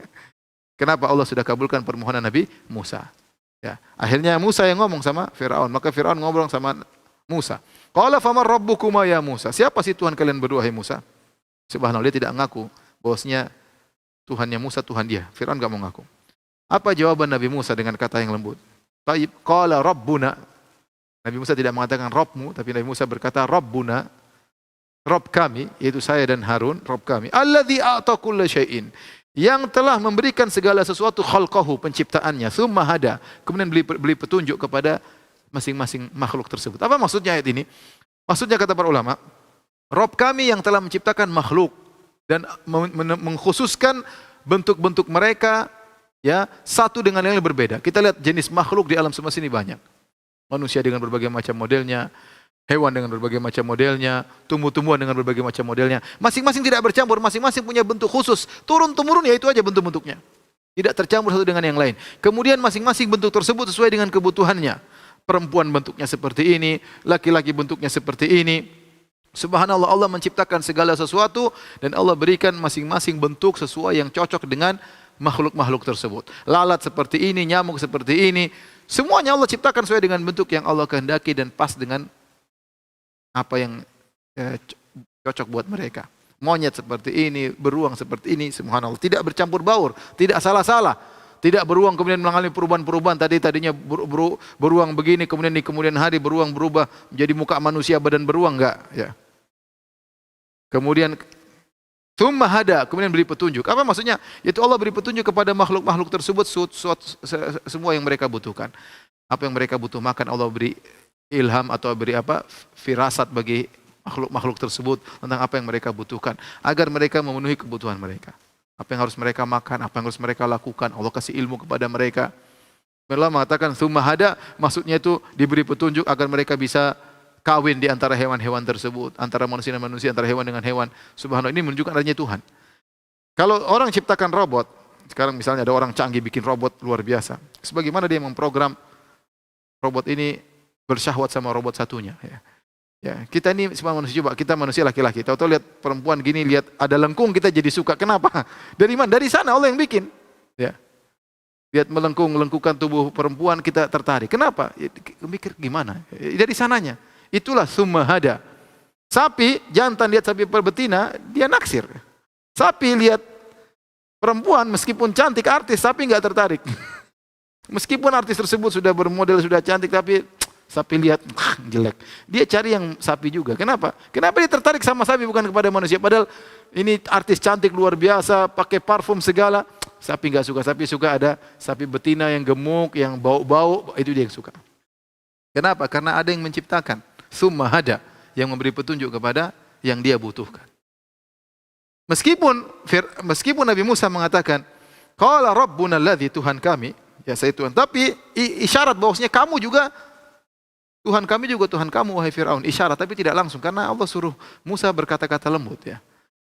Speaker 1: Kenapa? Allah sudah kabulkan permohonan Nabi Musa. Ya, akhirnya Musa yang ngomong sama Fir'aun. Maka Fir'aun ngobrol sama Musa. Qala faman rabbukuma ya Musa. Siapa sih Tuhan kalian berdua, hai Musa? Subhanallah, dia tidak ngaku bahwasanya Tuhannya Musa Tuhan dia. Fir'aun enggak mau ngaku. Apa jawaban Nabi Musa dengan kata yang lembut? Taib, qala rabbuna. Nabi Musa tidak mengatakan Rabbmu, tapi Nabi Musa berkata Rabbuna, Rabb kami, yaitu saya dan Harun, Rabb kami. Alladzi a'ta kulla syai'in, yang telah memberikan segala sesuatu, khalqahu, penciptaannya, tsumma hada, kemudian beli petunjuk kepada masing-masing makhluk tersebut. Apa maksudnya ayat ini? Maksudnya kata para ulama, Rabb kami yang telah menciptakan makhluk dan mengkhususkan bentuk-bentuk mereka, ya, satu dengan yang lain berbeda. Kita lihat jenis makhluk di alam semesta ini banyak. Manusia dengan berbagai macam modelnya, hewan dengan berbagai macam modelnya, tumbuh-tumbuhan dengan berbagai macam modelnya. Masing-masing tidak bercampur, masing-masing punya bentuk khusus. Turun-temurun ya itu aja bentuk-bentuknya. Tidak tercampur satu dengan yang lain. Kemudian masing-masing bentuk tersebut sesuai dengan kebutuhannya. Perempuan bentuknya seperti ini, laki-laki bentuknya seperti ini. Subhanallah, Allah menciptakan segala sesuatu dan Allah berikan masing-masing bentuk sesuai yang cocok dengan makhluk-makhluk tersebut. Lalat seperti ini, nyamuk seperti ini. Semuanya Allah ciptakan sesuai dengan bentuk yang Allah kehendaki dan pas dengan apa yang cocok buat mereka. Monyet seperti ini, beruang seperti ini, subhanallah. Tidak bercampur baur, tidak salah-salah. Tidak beruang kemudian mengalami perubahan-perubahan. Tadinya beruang begini, kemudian di kemudian hari beruang berubah menjadi muka manusia, badan beruang, enggak. Ya. Kemudian tsumma hada, kemudian beri petunjuk. Apa maksudnya? Yaitu Allah beri petunjuk kepada makhluk-makhluk tersebut semua yang mereka butuhkan. Apa yang mereka butuh makan, Allah beri ilham atau beri firasat bagi makhluk-makhluk tersebut tentang apa yang mereka butuhkan agar mereka memenuhi kebutuhan mereka. Apa yang harus mereka makan, apa yang harus mereka lakukan, Allah kasih ilmu kepada mereka. Allah mengatakan tsumma hada, maksudnya itu diberi petunjuk agar mereka bisa kawin di antara hewan-hewan tersebut, antara manusia dan manusia, antara hewan dengan hewan. Subhanallah, ini menunjukkan adanya Tuhan. Kalau orang ciptakan robot, sekarang misalnya ada orang canggih bikin robot luar biasa. Sebagaimana dia memprogram robot ini bersyahwat sama robot satunya. Ya, kita ini semua manusia, coba kita manusia laki-laki, tahu-tahu lihat perempuan gini, lihat ada lengkung kita jadi suka. Kenapa? Dari mana? Dari sana Allah yang bikin. Ya. Lihat melengkung-lengkukan tubuh perempuan kita tertarik. Kenapa? Ya, mikir gimana? Dari sananya. Itulah tsumma hada. Sapi jantan lihat sapi betina, dia naksir. Sapi lihat Perempuan meskipun cantik artis tapi nggak tertarik. Meskipun artis tersebut sudah bermodel, sudah cantik tapi sapi lihat jelek. Dia cari yang sapi juga. Kenapa? Kenapa dia tertarik sama sapi bukan kepada manusia? Padahal ini artis cantik luar biasa, pakai parfum segala. Sapi nggak suka. Sapi suka ada sapi betina yang gemuk, yang bau-bau, itu dia yang suka. Kenapa? Karena ada yang menciptakan. Summa hada, yang memberi petunjuk kepada yang dia butuhkan. Meskipun Nabi Musa mengatakan, qala rabbuna alladzi, Tuhan kami, ya saya Tuhan. Tapi isyarat bahwasanya kamu juga Tuhan kami juga Tuhan kamu, wahai Fir'aun. Isyarat, tapi tidak langsung. Karena Allah suruh Musa berkata-kata lembut. Ya.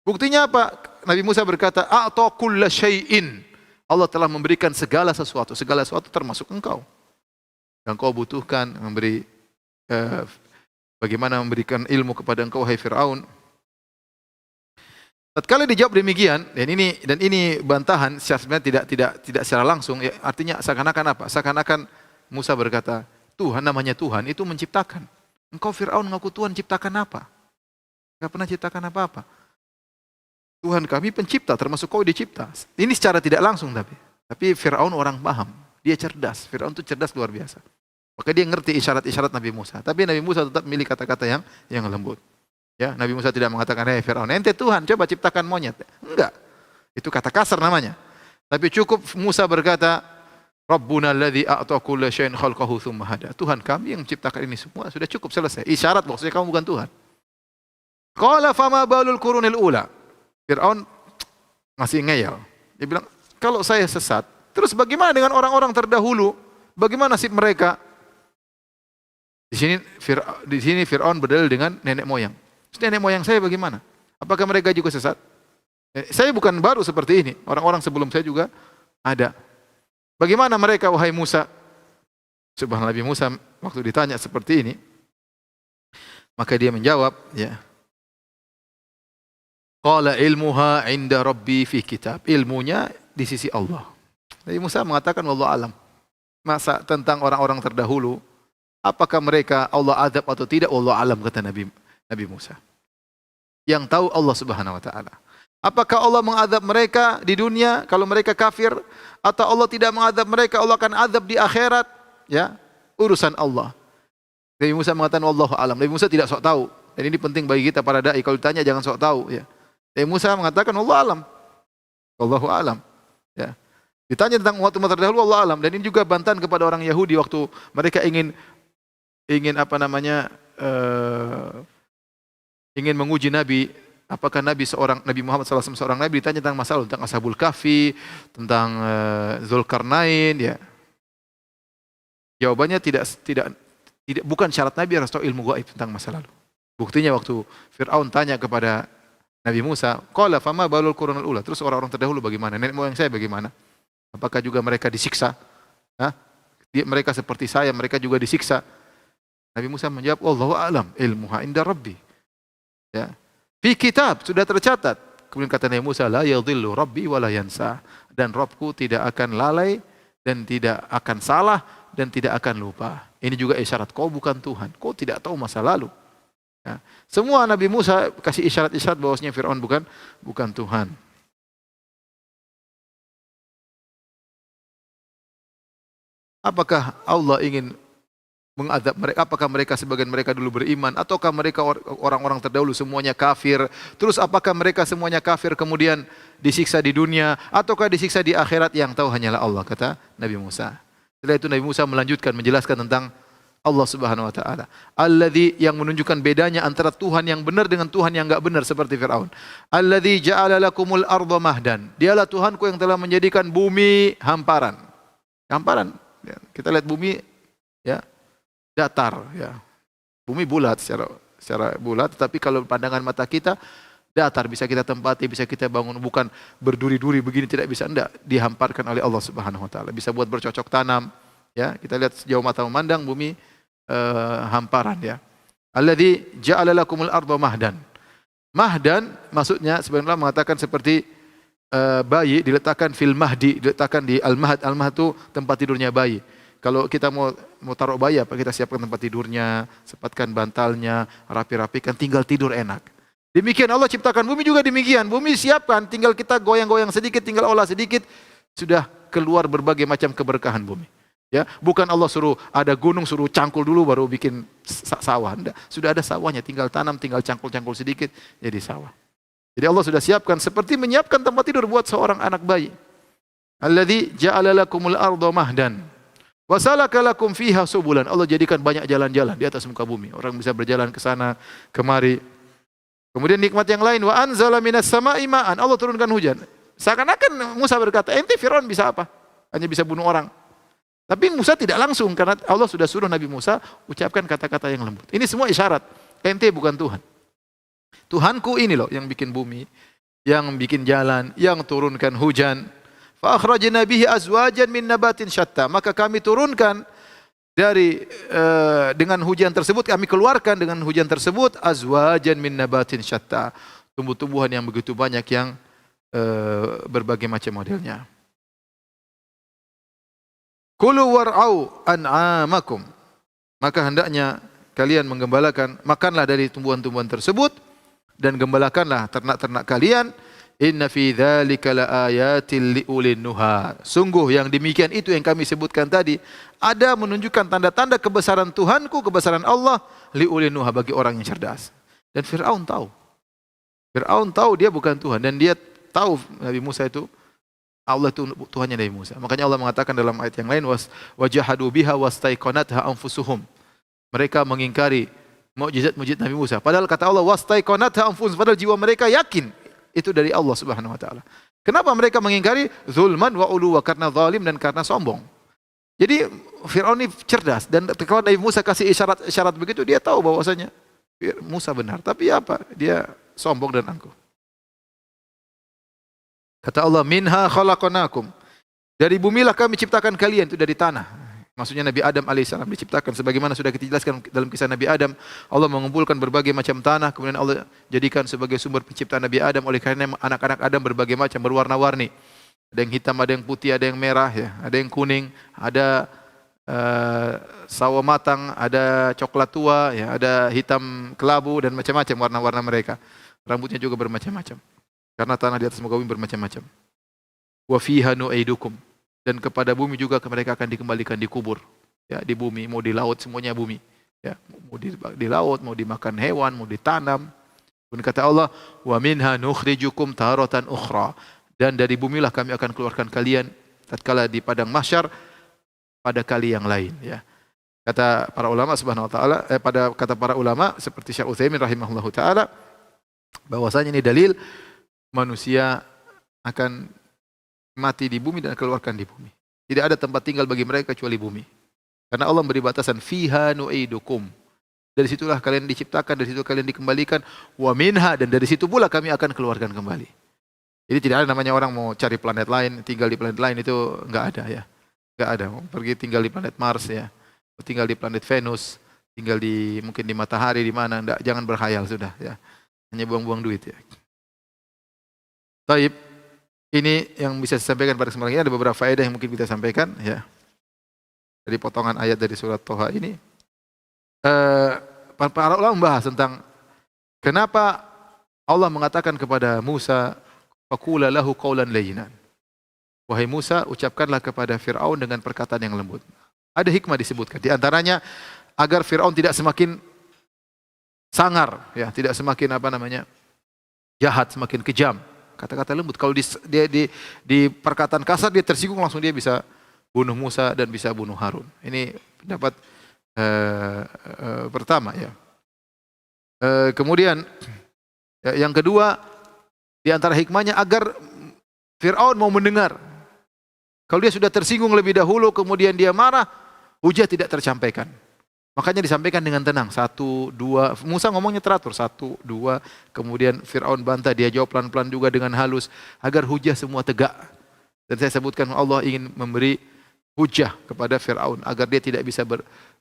Speaker 1: Buktinya apa? Nabi Musa berkata, a'ta kulla syai'in. Allah telah memberikan segala sesuatu. Segala sesuatu termasuk engkau. Yang kau butuhkan, bagaimana memberikan ilmu kepada engkau, wahai Fir'aun. Tatkala dijawab demikian, dan ini bantahan sebenarnya tidak secara langsung, ya, artinya seakan-akan apa? Seakan-akan Musa berkata, Tuhan, namanya Tuhan itu menciptakan. Engkau Fir'aun ngaku Tuhan, ciptakan apa? Enggak pernah ciptakan apa-apa. Tuhan kami pencipta, termasuk kau dicipta. Ini secara tidak langsung tapi Fir'aun orang paham. Dia cerdas. Fir'aun itu cerdas luar biasa. Maka dia ngerti isyarat-isyarat Nabi Musa. Tapi Nabi Musa tetap milih kata-kata yang lembut. Ya, Nabi Musa tidak mengatakan, "Hei Fir'aun, ente Tuhan, coba ciptakan monyet." Enggak. Itu kata kasar namanya. Tapi cukup Musa berkata, Rabbuna alladzi a'ta kulla syai'in khalqahu tsumma hada. Tuhan kami yang menciptakan ini semua, sudah cukup, selesai. Isyarat bahwasanya kamu bukan Tuhan. Qala fama balul qurunil ula. Fir'aun masih ngeyel. Dia bilang, kalau saya sesat, terus bagaimana dengan orang-orang terdahulu? Bagaimana nasib mereka? Di sini Fir'aun berdalil dengan nenek moyang. Terus nenek moyang saya bagaimana? Apakah mereka juga sesat? Saya bukan baru seperti ini. Orang-orang sebelum saya juga ada. Bagaimana mereka, wahai Musa? Subhanallah, Nabi Musa waktu ditanya seperti ini, maka dia menjawab, ya. Qala ilmuha 'inda rabbi fi kitab. Ilmunya di sisi Allah. Nabi Musa mengatakan wallahu alam. Masa tentang orang-orang terdahulu, apakah mereka Allah azab atau tidak, wallahu alam, kata Nabi Musa. Yang tahu Allah Subhanahu wa taala. Apakah Allah mengadab mereka di dunia kalau mereka kafir, atau Allah tidak mengadab mereka, Allah akan adab di akhirat? Ya, urusan Allah. Nabi Musa mengatakan wallahu alam. Nabi Musa tidak sok tahu. Dan ini penting bagi kita para dai, kalau ditanya jangan sok tahu, ya. Nabi Musa mengatakan wallahu alam. Wallahu alam. Ya. Ditanya tentang umat terdahulu, wallahu alam. Dan ini juga bantahan kepada orang Yahudi waktu mereka ingin ingin menguji Nabi. Apakah Nabi Muhammad SAW seorang Nabi? Ditanya tentang masalah tentang Ashabul Kahfi, tentang Zulkarnain, ya. Jawabannya tidak, bukan syarat Nabi harus tahu ilmu gaib tentang masa lalu. Buktinya waktu Fir'aun tanya kepada Nabi Musa, qala fama balul qurunul ula. Terus orang-orang terdahulu bagaimana? Nenek moyang saya bagaimana? Apakah juga mereka disiksa? Mereka seperti saya, mereka juga disiksa. Nabi Musa menjawab, wallahu a'lam, ilmuha inda rabbi. Ya. Fi kitab, sudah tercatat. Kemudian kata Nabi Musa, la yadhillu rabbi wa la yansa. Dan Rabbku tidak akan lalai, dan tidak akan salah, dan tidak akan lupa. Ini juga isyarat, kau bukan Tuhan. Kau tidak tahu masa lalu. Ya. Semua Nabi Musa kasih isyarat-isyarat bahwasanya Fir'aun bukan Tuhan. Apakah Allah ingin mengadab mereka? Apakah mereka sebagian mereka dulu beriman, ataukah mereka orang-orang terdahulu semuanya kafir? Terus apakah mereka semuanya kafir kemudian disiksa di dunia, ataukah disiksa di akhirat? Yang tahu hanyalah Allah, kata Nabi Musa. Setelah itu Nabi Musa melanjutkan menjelaskan tentang Allah Subhanahu wa taala. Alladzi, yang menunjukkan bedanya antara Tuhan yang benar dengan Tuhan yang enggak benar seperti Firaun. Alladzi ja'ala lakumul arda mahdan. Dialah Tuhanku yang telah menjadikan bumi hamparan. Hamparan. Ya, kita lihat bumi, ya, datar, ya. Bumi bulat secara bulat, tetapi kalau pandangan mata kita datar, bisa kita tempati, bisa kita bangun, bukan berduri-duri begini, tidak bisa, enggak, dihamparkan oleh Allah Subhanahu wa taala. Bisa buat bercocok tanam, ya. Kita lihat sejauh mata memandang bumi hamparan, ya. Alladzi ja'ala lakumul arda mahdan. Mahdan maksudnya sebenarnya mengatakan seperti bayi diletakkan fil mahdi, diletakkan di al-mahd. Al-mahd itu tempat tidurnya bayi. Kalau kita mau taruh bayi, apa, kita siapkan tempat tidurnya, sepatkan bantalnya, rapi-rapikan, tinggal tidur enak. Demikian Allah ciptakan bumi juga demikian. Bumi siapkan, tinggal kita goyang-goyang sedikit, tinggal olah sedikit, sudah keluar berbagai macam keberkahan bumi. Ya, bukan Allah suruh ada gunung suruh cangkul dulu baru bikin sawah. Enggak, sudah ada sawahnya, tinggal tanam, tinggal cangkul-cangkul sedikit jadi sawah. Jadi Allah sudah siapkan seperti menyiapkan tempat tidur buat seorang anak bayi. Alladzi ja'ala lakumul arda mahdan wa salaka lakum fiha subulan. Allah jadikan banyak jalan-jalan di atas muka bumi. Orang bisa berjalan ke sana, kemari. Kemudian nikmat yang lain, wa anzala minas sama'i ma'an. Allah turunkan hujan. Seakan-akan Musa berkata, ente Firaun bisa apa? Hanya bisa bunuh orang. Tapi Musa tidak langsung karena Allah sudah suruh Nabi Musa ucapkan kata-kata yang lembut. Ini semua isyarat. Ente bukan Tuhan. Tuhanku ini loh yang bikin bumi, yang bikin jalan, yang turunkan hujan. Fa akhrajna bihi azwajan min nabatin syatta. Maka kami turunkan dari dengan hujan tersebut, kami keluarkan dengan hujan tersebut azwajan min nabatin syatta. Tumbuh-tumbuhan yang begitu banyak yang berbagai macam modelnya. Kulu war'au an'amakum. Maka hendaknya kalian menggembalakan, makanlah dari tumbuhan-tumbuhan tersebut dan gembalakanlah ternak-ternak kalian. Inna fi dzalika laayatil liulin nuha. Sungguh yang demikian itu yang kami sebutkan tadi ada menunjukkan tanda-tanda kebesaran Tuhanku, kebesaran Allah liulin nuha bagi orang yang cerdas. Dan Firaun tahu. Firaun tahu dia bukan Tuhan dan dia tahu Nabi Musa itu Allah itu Tuhannya Nabi Musa. Makanya Allah mengatakan dalam ayat yang lain wajahadu biha wastaiqanatha anfusuhum. Mereka mengingkari mukjizat-mukjizat Nabi Musa. Padahal kata Allah wastaiqanatha anfusuhum, padahal jiwa mereka yakin itu dari Allah Subhanahu wa taala. Kenapa mereka mengingkari? Zulman wa uluwa, karena zalim dan karena sombong. Jadi Firaun ini cerdas dan kalau Nabi Musa kasih isyarat-isyarat begitu dia tahu bahwasanya Musa benar. Tapi apa? Dia sombong dan angkuh. Kata Allah, minha khalaqnakum. Dari bumilah kami ciptakan kalian, itu dari tanah. Maksudnya Nabi Adam alaihissalam diciptakan sebagaimana sudah kita jelaskan dalam kisah Nabi Adam. Allah mengumpulkan berbagai macam tanah, kemudian Allah jadikan sebagai sumber penciptaan Nabi Adam. Oleh karena anak-anak Adam berbagai macam, berwarna-warni. Ada yang hitam, ada yang putih, ada yang merah, ya, ada yang kuning, ada sawo matang, ada coklat tua, ya, ada hitam kelabu dan macam-macam warna-warna mereka. Rambutnya juga bermacam-macam. Karena tanah di atas muka bumi bermacam-macam. Wa fiha nu'idukum. Dan kepada bumi juga mereka akan dikembalikan, dikubur. Ya, di bumi, mau di laut semuanya bumi. Ya, mau di laut, mau dimakan hewan, mau ditanam. Kemudian kata Allah, wa minha nukhrijukum taratan ukhra. Dan dari bumilah kami akan keluarkan kalian tatkala di padang mahsyar pada kali yang lain, ya. Kata para ulama subhanahu wa taala, kata para ulama seperti Syekh Utsaimin rahimahullahu taala bahwasanya ini dalil manusia akan mati di bumi dan keluarkan di bumi. Tidak ada tempat tinggal bagi mereka kecuali bumi. Karena Allah beri batasan fiha nu'idukum. Dari situlah kalian diciptakan, dari situ kalian dikembalikan. Wa minha, dan dari situ pula kami akan keluarkan kembali. Jadi tidak ada namanya orang mau cari planet lain, tinggal di planet lain, itu enggak ada, ya. Enggak ada. Mau pergi tinggal di planet Mars, ya. Tinggal di planet Venus, tinggal di mungkin di matahari di mana, enggak, jangan berkhayal sudah, ya. Hanya buang-buang duit, ya. Taib, ini yang bisa saya sampaikan pada kesempatan ini, ada beberapa faedah yang mungkin kita sampaikan, ya. Dari potongan ayat dari surat Toha ini. Para ulama membahas tentang kenapa Allah mengatakan kepada Musa, faqula lahu qawlan layyinan. Wahai Musa, ucapkanlah kepada Fir'aun dengan perkataan yang lembut. Ada hikmah disebutkan. Di antaranya agar Fir'aun tidak semakin sangar, ya, tidak semakin jahat, semakin kejam. Kata-kata lembut. Kalau di perkataan kasar dia tersinggung, langsung dia bisa bunuh Musa dan bisa bunuh Harun. Ini pendapat pertama, ya. Kemudian yang kedua, di antara hikmahnya agar Fir'aun mau mendengar. Kalau dia sudah tersinggung lebih dahulu, kemudian dia marah, hujah tidak tersampaikan. Makanya disampaikan dengan tenang. 1, 2, Musa ngomongnya teratur. 1, 2, kemudian Fir'aun bantah, dia jawab pelan-pelan juga dengan halus. Agar hujah semua tegak. Dan saya sebutkan Allah ingin memberi hujah kepada Fir'aun. Agar dia tidak bisa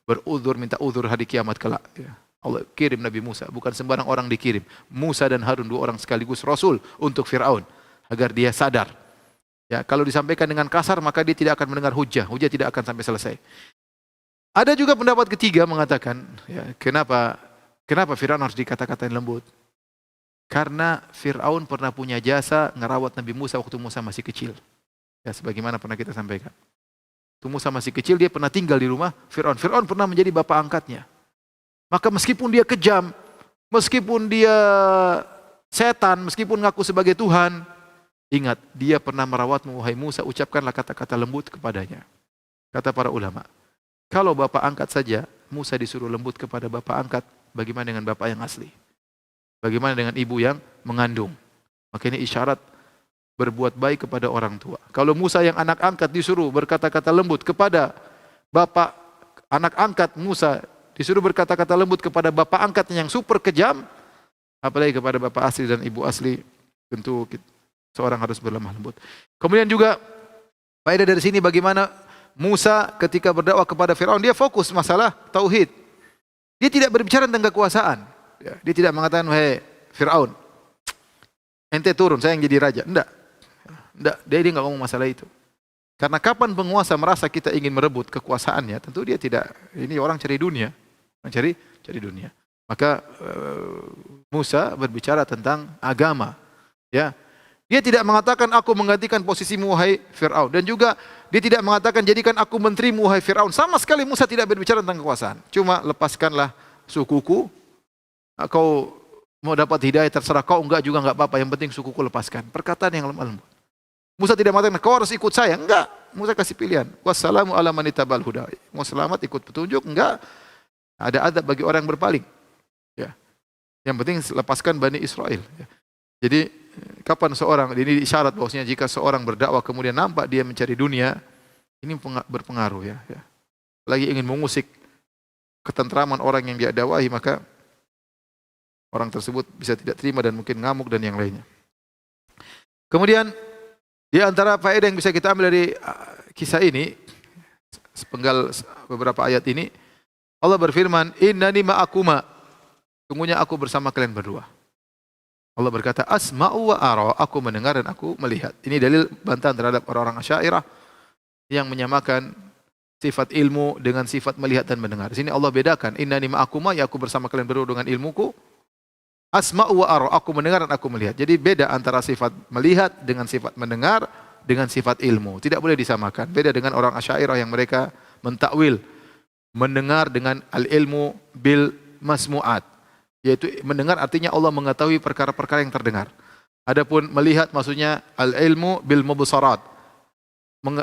Speaker 1: beruzur, minta uzur hari kiamat kelak. Ya. Allah kirim Nabi Musa. Bukan sembarang orang dikirim. Musa dan Harun, 2 orang sekaligus Rasul untuk Fir'aun. Agar dia sadar. Ya, kalau disampaikan dengan kasar, maka dia tidak akan mendengar hujah. Hujah tidak akan sampai selesai. Ada juga pendapat ketiga mengatakan, ya, kenapa Fir'aun harus dikata-katain lembut? Karena Fir'aun pernah punya jasa ngerawat Nabi Musa waktu Musa masih kecil. Ya, sebagaimana pernah kita sampaikan. Waktu Musa masih kecil, dia pernah tinggal di rumah Fir'aun. Fir'aun pernah menjadi bapak angkatnya. Maka meskipun dia kejam, meskipun dia setan, meskipun ngaku sebagai Tuhan, ingat, dia pernah merawatmu, wahai Musa, ucapkanlah kata-kata lembut kepadanya. Kata para ulama, kalau bapak angkat saja, Musa disuruh lembut kepada bapak angkat, bagaimana dengan bapak yang asli? Bagaimana dengan ibu yang mengandung? Maka ini isyarat berbuat baik kepada orang tua. Kalau Musa yang anak angkat disuruh berkata-kata lembut kepada bapak anak angkat Musa, disuruh berkata-kata lembut kepada bapak angkatnya yang super kejam, apalagi kepada bapak asli dan ibu asli, tentu seorang harus berlemah lembut. Kemudian juga faedah dari sini bagaimana Musa ketika berdakwah kepada Firaun, dia fokus masalah tauhid. Dia tidak berbicara tentang kekuasaan. Dia tidak mengatakan, wahai Fir'aun, ente turun, saya yang jadi raja. Enggak. Dia enggak ngomong masalah itu. Karena kapan penguasa merasa kita ingin merebut kekuasaannya, tentu dia tidak, ini orang cari dunia. Cari dunia. Maka Musa berbicara tentang agama. Ya. Dia tidak mengatakan aku menggantikan posisimu wahai Fir'aun. Dan juga dia tidak mengatakan jadikan aku menterimu wahai Fir'aun. Sama sekali Musa tidak berbicara tentang kekuasaan. Cuma lepaskanlah sukuku. Kau mau dapat hidayah terserah, kau enggak juga enggak apa-apa, yang penting sukuku lepaskan. Perkataan yang lemah lembut. Musa tidak mengatakan kau harus ikut saya, enggak. Musa kasih pilihan. Wassalamu ala man ittaba'al huda. Mau selamat ikut petunjuk, enggak. Ada adab bagi orang yang berpaling. Ya. Yang penting lepaskan Bani Israel. Ya. Jadi kapan seorang, ini isyarat bahwasanya jika seorang berdakwah kemudian nampak dia mencari dunia, ini berpengaruh ya. Lagi ingin mengusik ketentraman orang yang dia dakwahi, maka orang tersebut bisa tidak terima dan mungkin ngamuk dan yang lainnya. Kemudian di antara faedah yang bisa kita ambil dari kisah ini, sepenggal beberapa ayat ini, Allah berfirman, innani ma'akuma, sungguhnya aku bersama kalian berdua. Allah berkata, asma'u wa ara, aku mendengar dan aku melihat. Ini dalil bantahan terhadap orang-orang Asy'ariyah yang menyamakan sifat ilmu dengan sifat melihat dan mendengar. Di sini Allah bedakan, innani ma'akuma, ya aku bersama kalian berdua dengan ilmuku. Asma'u wa ara, aku mendengar dan aku melihat. Jadi beda antara sifat melihat dengan sifat mendengar dengan sifat ilmu. Tidak boleh disamakan. Beda dengan orang Asy'ariyah yang mereka mentakwil mendengar dengan al-ilmu bil masmu'at. Yaitu mendengar artinya Allah mengetahui perkara-perkara yang terdengar. Adapun melihat maksudnya al-ilmu bil mubsarat.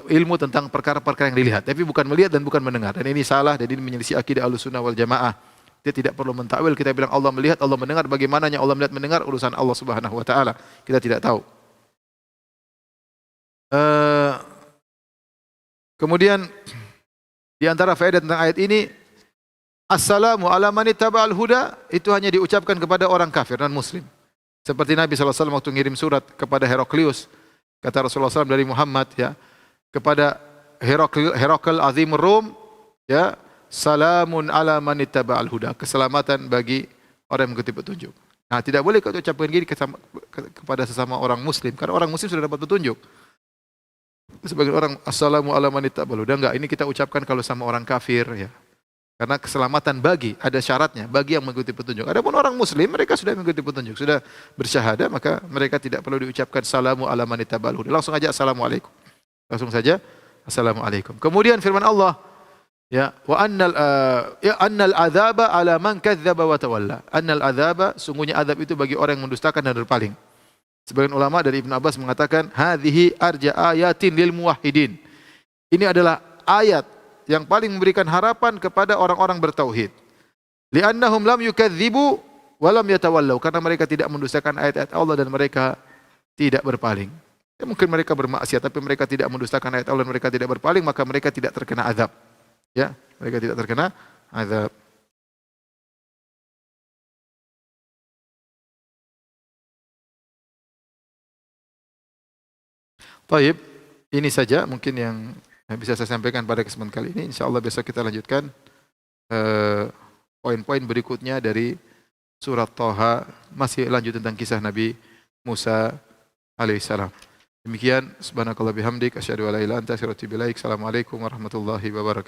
Speaker 1: Ilmu tentang perkara-perkara yang dilihat. Tapi bukan melihat dan bukan mendengar. Dan ini salah, dan ini menyelisih akidah Ahlussunnah wal Jamaah. Dia tidak perlu mentakwil, kita bilang Allah melihat, Allah mendengar, bagaimananya Allah melihat mendengar, urusan Allah Subhanahu wa taala. Kita tidak tahu. Kemudian di antara faedah tentang ayat ini, assalamu ala man ittaba'al huda, itu hanya diucapkan kepada orang kafir dan muslim. Seperti Nabi SAW waktu ngirim surat kepada Heraklius, kata Rasulullah SAW dari Muhammad, ya, kepada Herakl Azimur Rum, ya, salamun ala man ittaba'al huda, keselamatan bagi orang yang mengikuti petunjuk. Nah, tidak boleh kau ucapkan gini kepada sesama orang muslim, karena orang muslim sudah dapat petunjuk. Sebagian orang, assalamu ala man ittaba'al huda, enggak, ini kita ucapkan kalau sama orang kafir, ya. Karena keselamatan bagi, ada syaratnya, bagi yang mengikuti petunjuk. Adapun orang muslim, mereka sudah mengikuti petunjuk, sudah bersyahadah, maka mereka tidak perlu diucapkan salamu ala man ittaba'al huda. Langsung aja assalamualaikum. Langsung saja assalamualaikum. Kemudian firman Allah, ya, wa annal adzaba ala man kadzdzaba wa tawalla. Annal adzaba, sungguhnya azab itu bagi orang yang mendustakan dan berpaling. Sebagian ulama dari Ibnu Abbas mengatakan, hadhihi arja ayatin lil muwahhidin. Ini adalah ayat yang paling memberikan harapan kepada orang-orang bertauhid. Li'annahum lam yukadzibu wa lam yatawallau, karena mereka tidak mendustakan ayat-ayat Allah dan mereka tidak berpaling. Ya, mungkin mereka bermaksiat tapi mereka tidak mendustakan ayat Allah dan mereka tidak berpaling, maka mereka tidak terkena azab. Ya, mereka tidak terkena azab. Baik, ini saja mungkin yang bisa saya sampaikan pada kesempatan kali ini. Insyaallah besok kita lanjutkan poin-poin berikutnya dari surat Thaha, masih lanjut tentang kisah Nabi Musa alaihissalam. Demikian, subhanakallah bihamdik, asyhadu an la ilaha illa anta astaghfiruka wa atubu ilaik. Assalamualaikum warahmatullahi wabarakatuh.